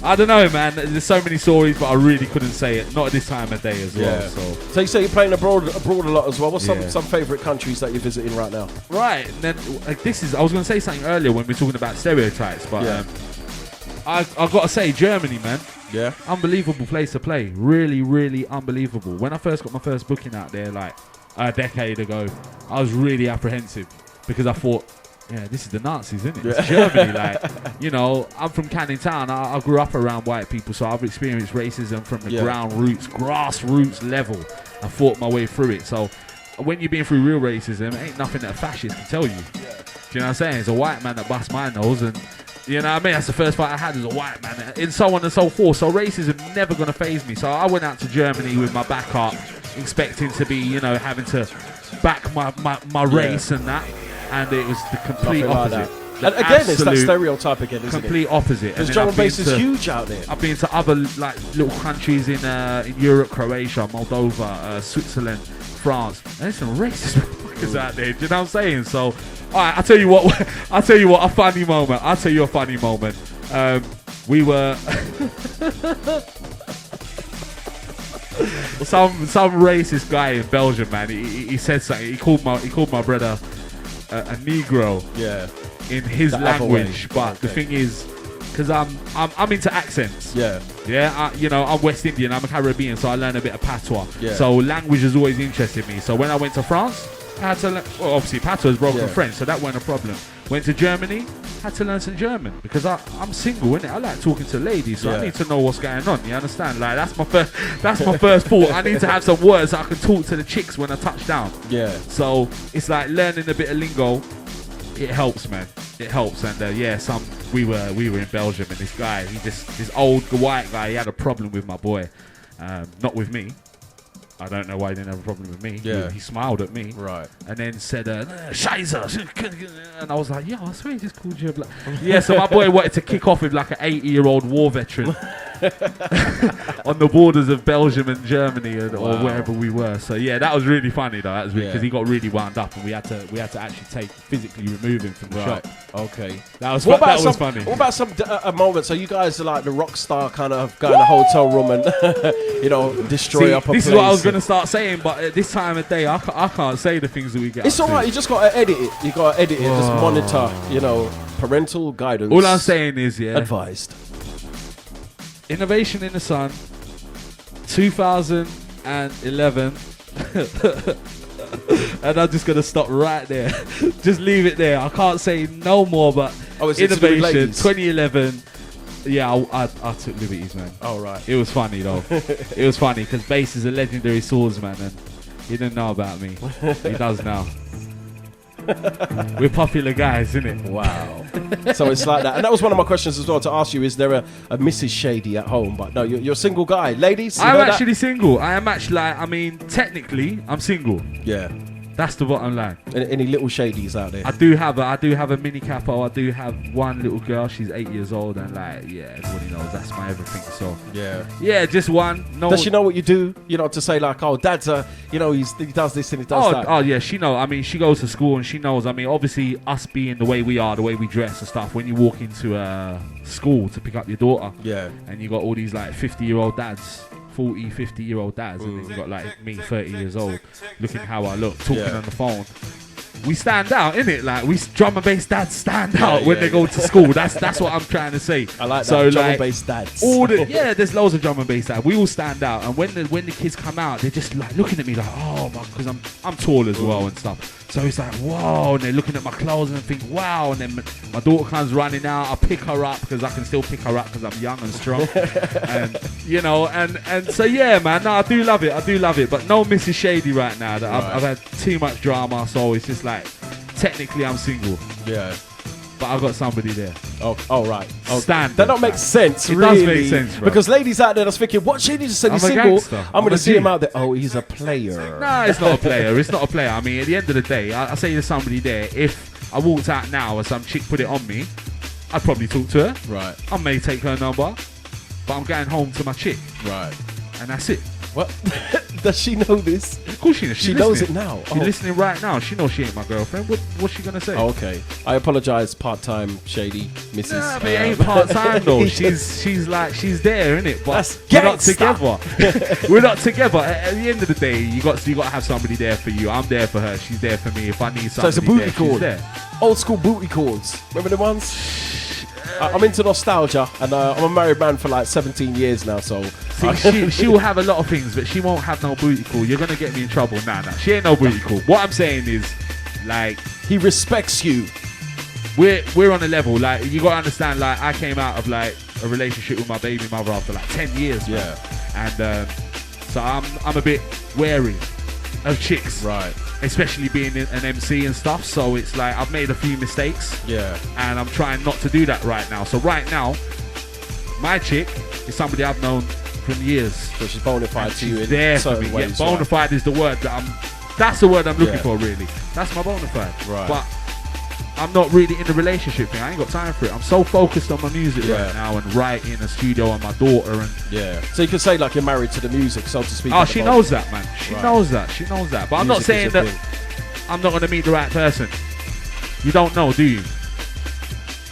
I don't know, man. There's so many stories, but I really couldn't say it. Not at this time of day as well. So you say you're playing abroad a lot as well. What's some favourite countries that you're visiting right now? Right, and then I was going to say something earlier when we were talking about stereotypes, but I've got to say Germany, man. Yeah. Unbelievable place to play. Really, really unbelievable. When I first got my first booking out there, like a decade ago, I was really apprehensive because I thought, this is the Nazis, isn't it? It's Germany. Like, I'm from Canning Town. I grew up around white people, so I've experienced racism from the grassroots level. I fought my way through it. So when you've been through real racism, ain't nothing that a fascist can tell you. Do you know what I'm saying? It's a white man that busts my nose, and you know what I mean? That's the first fight I had as a white man, and so on and so forth. So racism never going to faze me. So I went out to Germany with my back up, expecting to be, having to back my race and that. And it was the complete opposite. And again, it's that stereotype again, isn't it? Complete opposite. Because drum and bass is huge out there. I've been to other little countries in Europe, Croatia, Moldova, Switzerland, France. And there's some racist motherfuckers out there. Do you know what I'm saying? So, all right, I'll tell you what, a funny moment. I'll tell you a funny moment. We were... some racist guy in Belgium, man. He said something. He called my brother a Negro. Yeah. In his language, but the thing is, because I'm into accents. I'm West Indian. I'm a Caribbean, so I learn a bit of patois. So language has always interested me. So when I went to France, I had to learn. Well, obviously patois is broken French, so that wasn't a problem. Went to Germany, had to learn some German because I'm single, innit? I like talking to ladies, so I need to know what's going on. You understand? Like that's my first thought. I need to have some words so I can talk to the chicks when I touch down. So it's like learning a bit of lingo. It helps, man. It helps, and we were in Belgium, and this guy, this old white guy, he had a problem with my boy, not with me. I don't know why he didn't have a problem with me. He smiled at me, right, and then said, "Scheiße," and I was like, "Yo, I swear he just called you a black." So my boy wanted to kick off with like an 80-year-old war veteran on the borders of Belgium and Germany or wherever we were. So that was really funny though. That was because he got really wound up, and we had to actually physically remove him from the shop. Okay, that was funny. What about some moments? So you guys are like the rock star kind of go in a hotel room and destroy up a place. This is what I was going to start saying, but at this time of day, I can't say the things that we get. It's all right. You just got to edit it. You got to edit it. Just monitor. Parental guidance. All I'm saying is, advised. Innovation in the Sun, 2011. And I'm just going to stop right there. Just leave it there. I can't say no more, but Innovation 2011. Yeah, I took liberties, man. Oh, right. It was funny, though. It was funny because Bass is a legendary swordsman, and he didn't know about me. He does now. We're popular guys, innit? Wow. So it's like that. And that was one of my questions as well to ask you, is there a Mrs. Shaydee at home? But no, you're a single guy. Ladies, I'm actually single. I am actually, technically, I'm single. Yeah. That's the bottom line. Any little Shadies out there? I do have a mini CAPO. I do have one little girl. She's 8 years old, and everybody knows that's my everything. So yeah, just one. No. Does she know what you do? To say like, oh, Dad's he does this and he does that. Oh yeah, she knows. I mean, she goes to school and she knows. I mean, obviously, us being the way we are, the way we dress and stuff. When you walk into school to pick up your daughter, and you got all these like 50-year-old dads. 40, 50-year-old dads, and then you got like me, 30 years old, looking how I look, talking on the phone. We stand out, innit? Like we drum and bass dads stand out when they go to school. That's what I'm trying to say. I like that. So drum and bass dads. There's loads of drum and bass dads. We all stand out, and when the kids come out, they're just like looking at me like, oh my, because I'm tall as well and stuff. So it's like, whoa, and they're looking at my clothes and think, wow. And then my daughter comes running out. I pick her up because I can still pick her up because I'm young and strong. And, you know, and so, yeah, man, no, I do love it. But no Mrs. Shaydee right now. I've had too much drama, so it's just like, technically I'm single. Yeah. But I've got somebody there. Oh, right. Oh, Standard, that don't make sense, It really. does make sense, bro. Because ladies out there that's thinking, what Shaydee just said he's I'm a single. gangster. I'm going a to see G. him out there. Oh, he's a player. Nah, it's not a player. It's not a player. I mean, at the end of the day, I say there's somebody there. If I walked out now and some chick put it on me, I'd probably talk to her. Right. I may take her number, but I'm going home to my chick. Right. And that's it. What? Does she know this? Of course she knows. She knows it now. She's listening right now. She knows she ain't my girlfriend. What's she going to say? Oh, okay. I apologise, part-time Shaydee, Mrs. Nah, but it ain't part-time though. She's like, she's there, innit? But That's we're not gangsta. together. We're not together. At the end of the day, you got to have somebody there for you. I'm there for her. She's there for me. If I need somebody So it's a booty there, cord. she's there. Old school booty cords. Remember the ones? I'm into nostalgia, and I'm a married man for like 17 years now, so... See, she will have a lot of things, but she won't have no booty call. You're going to get me in trouble. Nah, she ain't no booty call. What I'm saying is, like... He respects you. We're on a level. Like, you got to understand, like, I came out of, like, a relationship with my baby mother after, like, 10 years, man. Yeah. And so I'm a bit wary of chicks. Right. Especially being an MC and stuff. So it's like, I've made a few mistakes. Yeah. And I'm trying not to do that right now. So right now, my chick is somebody I've known from years. So she's bona fide to you in there for certain me. ways. Yeah, bona fide is the word that's the word I'm looking Yeah. for, really. That's my bona fide. Right. But I'm not really in the relationship thing. I ain't got time for it. I'm so focused on my music right now and writing a studio on my daughter and So you could say like you're married to the music, so to speak. oh, she knows that, man. She knows that. But I'm not Music saying is your that thing. I'm not going to meet the right person. You don't know, do you?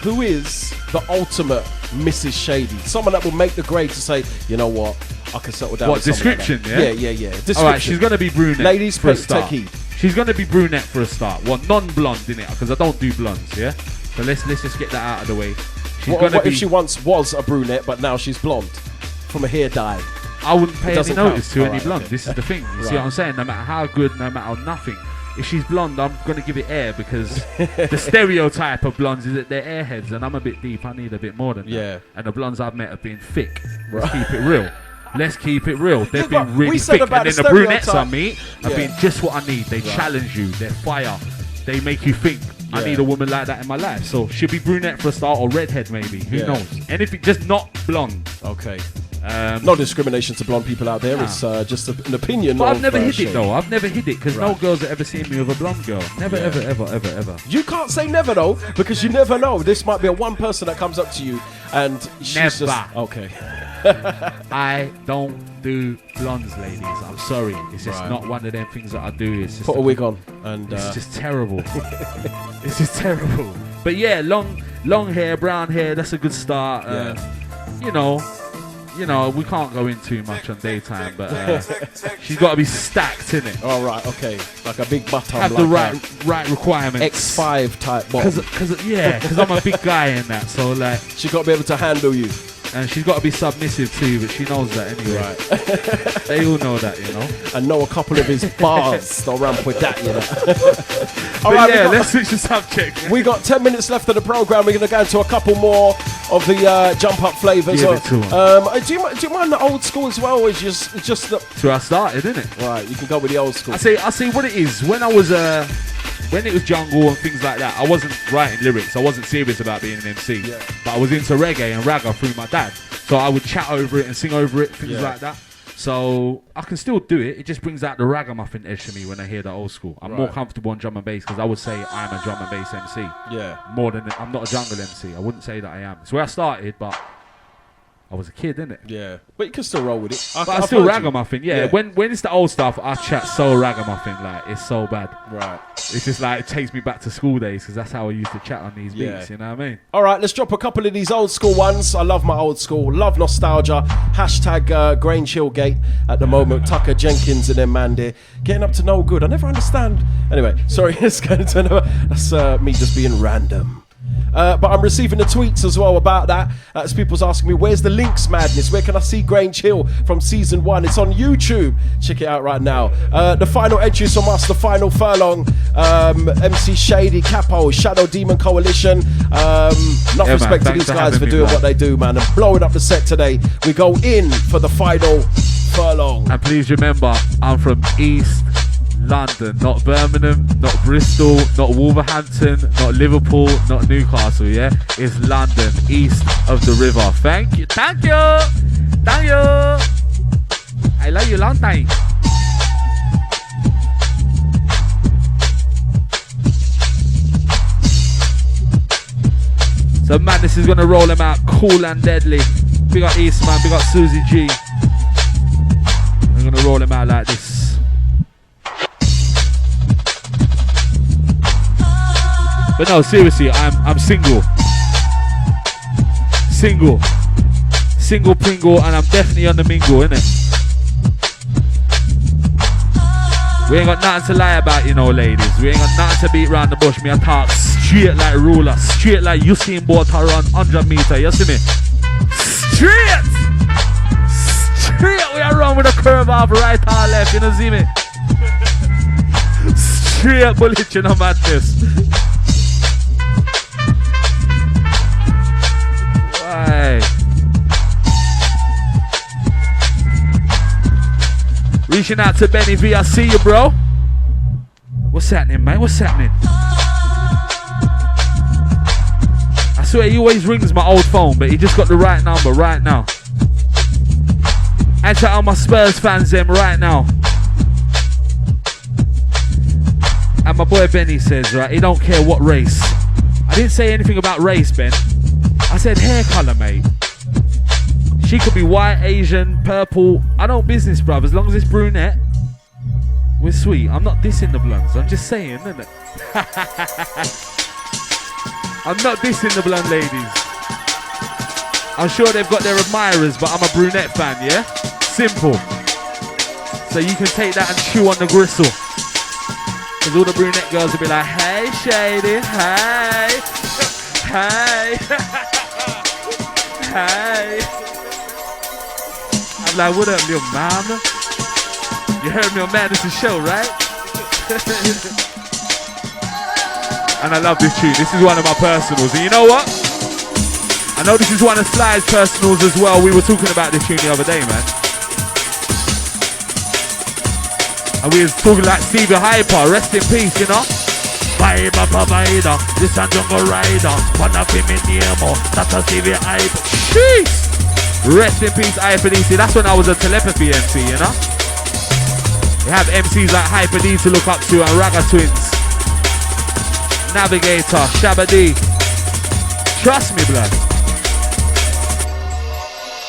Who is the ultimate Mrs. Shaydee? Someone that will make the grade to say, you know what, I can settle down. What, with someone description, like yeah? Yeah. Description. All right, she's going to be brunette. Ladies, for a take start. heed. She's going to be brunette for a start. Well, non-blonde, innit? Because I don't do blondes, yeah? So let's just get that out of the way. She's What gonna be, if she once was a brunette, but now she's blonde from a hair dye? I wouldn't pay any doesn't notice count. to All any right, blonde. okay. This is the thing. You see Right. what I'm saying? No matter how good, no matter nothing. If she's blonde, I'm going to give it air because the stereotype of blondes is that they're airheads, and I'm a bit deep. I need a bit more than that. And the blondes I've met have been thick. Let's keep it real. Let's keep it real. They've but been we really said thick. about And then the the brunettes I stereotype. meet have been just what I need. They challenge you. They're fire. They make you think. I need a woman like that in my life. So she'll be brunette for a start or redhead maybe. Who knows? Anything, just not blonde. Okay. No discrimination to blonde people out there. It's just an opinion. But of, I've never hid Shaydee. it though. I've never hid it because no girls have ever seen me with a blonde girl. Never, ever. You can't say never though, because you never know. This might be a one person that comes up to you and she's Never. just okay. I don't do blondes, ladies. I'm sorry. It's just not one of them things that I do. It's just Put a wig on and it's just terrible. It's just terrible. But yeah, long hair, brown hair. That's a good start. You know, we can't go in too much on daytime, but she's got to be stacked, innit? all right, okay, like a big bottom. Have like the right requirements. X5 type bottom. Because I'm a big guy in that, so like, She got to be able to handle you. and she's got to be submissive too, but she knows that anyway. Right. They all know that, you know. And know a couple of his bars. Don't ramp with that, you know. But right, yeah, we got- let's switch the subject. We got 10 minutes left of the program. We're going to go into a couple more of the jump up flavors. Give it to 'em. Do you mind the old school as well? Or is just the So I started, innit? right? You can go with the old school. I say what it is. When I was when it was jungle and things like that, I wasn't writing lyrics. I wasn't serious about being an MC. Yeah. But I was into reggae and ragga through my dad. So I would chat over it and sing over it, things Yeah. like that. So I can still do it. It just brings out the ragamuffin edge to me when I hear the old school. I'm more Right. comfortable on drum and bass because I would say I'm a drum and bass MC. Yeah. More than I'm not a jungle MC. I wouldn't say that I am. It's where I started, but I was a kid, innit? Yeah, but you can still roll with it. But I I've still heard you. ragamuffin, yeah. When it's the old stuff, I chat so ragamuffin, like it's so bad. Right. It's just like it takes me back to school days because that's how I used to chat on these Yeah. beats. You know what I mean? All right, let's drop a couple of these old school ones. I love my old school. Love nostalgia. Hashtag Grange Hillgate at the moment. Tucker Jenkins and them man there. Getting up to no good. I never understand. Anyway, sorry. Let's go into another. That's me just being random. but I'm receiving the tweets as well about that. As people's asking me, where's the links, Madness? Where can I see Grange Hill from season 1? It's on YouTube. Check it out right now. The final entries from us, the final furlong. MC Shaydee, CAPO, Shadow Demon Coalition. Enough respect to these guys for doing what they do, man, and blowing up the set today. We go in for the final furlong. And please remember, I'm from East London, not Birmingham, not Bristol, not Wolverhampton, not Liverpool, not Newcastle, yeah? It's London, east of the river. Thank you, thank you, thank you. I love you long time. So Madness is gonna roll him out, cool and deadly. Big up East, man, big up Susie G. I'm gonna roll him out like this. But no, seriously, I'm single. Single Pringle, and I'm definitely on the mingle, innit? We ain't got nothing to lie about, you know, ladies. We ain't got nothing to beat round the bush. Me I talk straight like ruler, straight like Usain Bolt to run 100 meter, you see me? Straight we are run with a curve off right or left, you know, see me? Straight bullet, you know, Madness. Why? Reaching out to Benny V, I see you, bro. What's happening, mate? What's happening? I swear he always rings my old phone, but he just got the right number right now. And to all my Spurs fans, them right now. And my boy Benny says, right, he don't care what race. I didn't say anything about race, Ben. I said hair colour, mate. She could be white, Asian, purple. I don't business, bruv. As long as it's brunette, we're sweet. I'm not dissing the blondes. I'm just saying, innit? I'm not dissing the blonde ladies. I'm sure they've got their admirers, but I'm a brunette fan, yeah? Simple. So you can take that and chew on the gristle. Because all the brunette girls will be like, hey, Shaydee, hey, hey, hey. I'm like, what up, little mama? You heard me on Maddness' show, right? And I love this tune. This is one of my personals. And you know what? I know this is one of Sly's personals as well. We were talking about this tune the other day, man. And we was talking like Stevie Hyper. Rest in peace, you know? Vibe provider. This a jungle rider. Wanna be me Nemo. That's a Stevie Hyper. Jeez! Rest in peace, Hyper D. See, that's when I was a telepathy MC, you know? We have MCs like Hyper D to look up to and Ragga Twins. Navigator, Shabba D. Trust me, blood.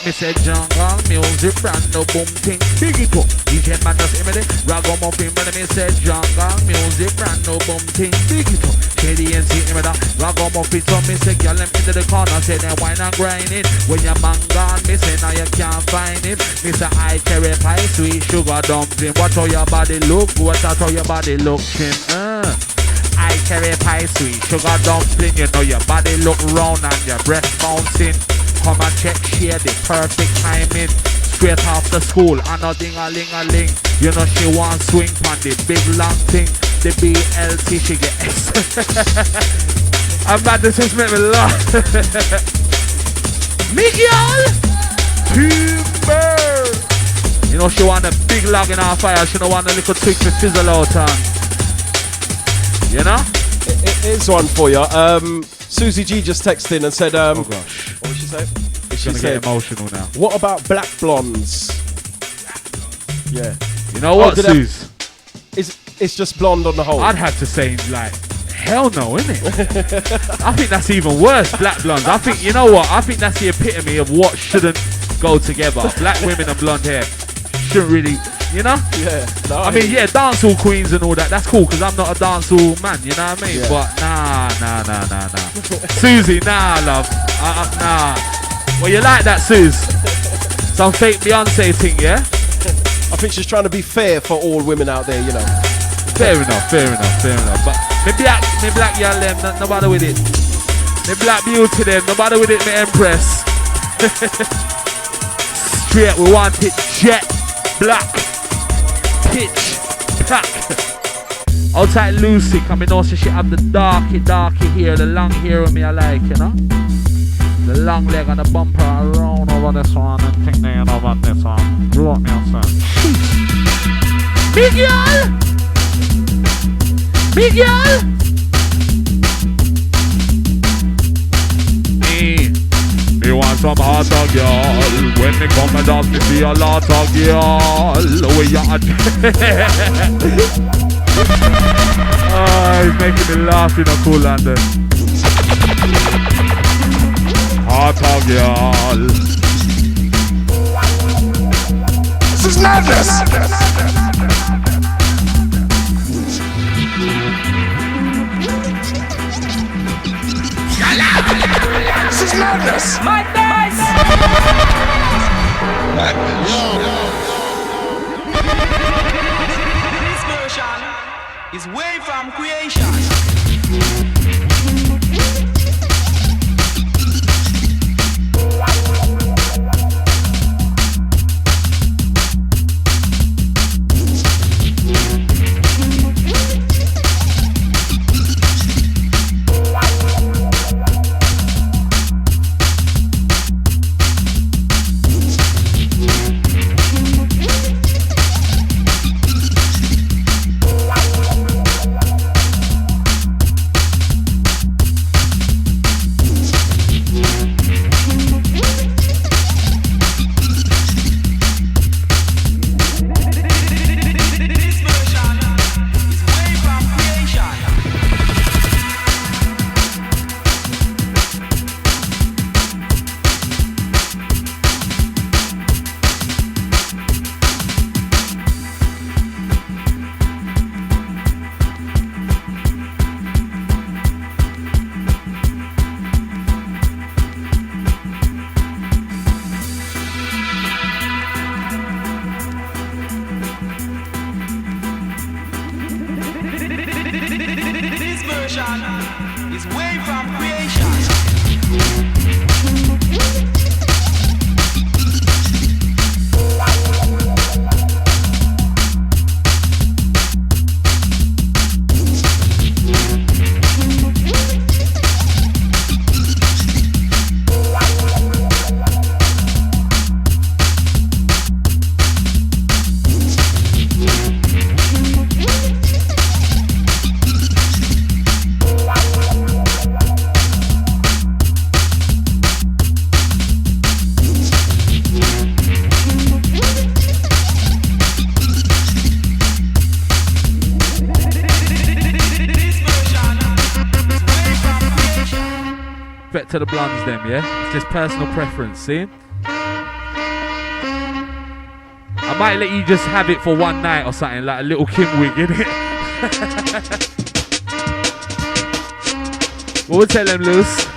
Me say jungle music, brand no boom thing. Biggie pop, DJ Maddness, Emily. Ragamuffin, when me say jungle music, brand no boom thing. Biggie pop, Shaydee and see Emily. Ragamuffin, so me say, girl, them into the corner, say they wine and grind it. When your man gone, me say now you can't find him. Me say I carry pie, sweet sugar dumpling. Watch how your body look, watch how your body looking. I carry pie, sweet sugar dumpling. You know your body look round and your breast bouncing. Come and check share the perfect timing. Straight after school, and a ding-a-ling-a-ling. You know she want swing on the big long thing. The BLT she get X. I'm mad, this just make me laugh. Miguel Timber. You know she want a big log in her fire. She don't want a little twig to fizzle out on. You know? Here's one for you. Susie G just texted in and said, oh gosh. What did she say? She's gonna get emotional now. What about black blondes? Yeah. You know what, Suze? It's just blonde on the whole. I'd have to say, like, hell no, innit? I think that's even worse, black blondes. I think, you know what? I think that's the epitome of what shouldn't go together. Black women and blonde hair shouldn't really, you know? Yeah. No, I mean, yeah, dancehall queens and all that. That's cool, because I'm not a dancehall man, you know what I mean? Yeah. But nah. Susie, nah, love. Nah. Well, you like that, Suze? Some fake Beyonce thing, yeah? I think she's trying to be fair for all women out there, you know. Fair enough. But me black girl, them, no bother with it. The black beauty them, nobody with it, me Empress. Straight, we want it jet black, pitch black. Outside Lucy, coming also she have the darky hair, the long hair of me I like, you know? The long leg on the bumper around over this one and thing there over this one. You want me outside? Big y'all! Big y'all! Me want some hot dog, y'all. When me come and dance, me see a lot of y'all. Where you at? Oh, he's making me laugh in a KOOLLONDON. Hot dog, y'all. This is madness. This is madness. Madness. This version is way from creation. Is way from creation. To the blondes them, yeah? It's just personal preference, see? I might let you just have it for one night or something, like a little Kim wig, innit? What would tell them, Luce?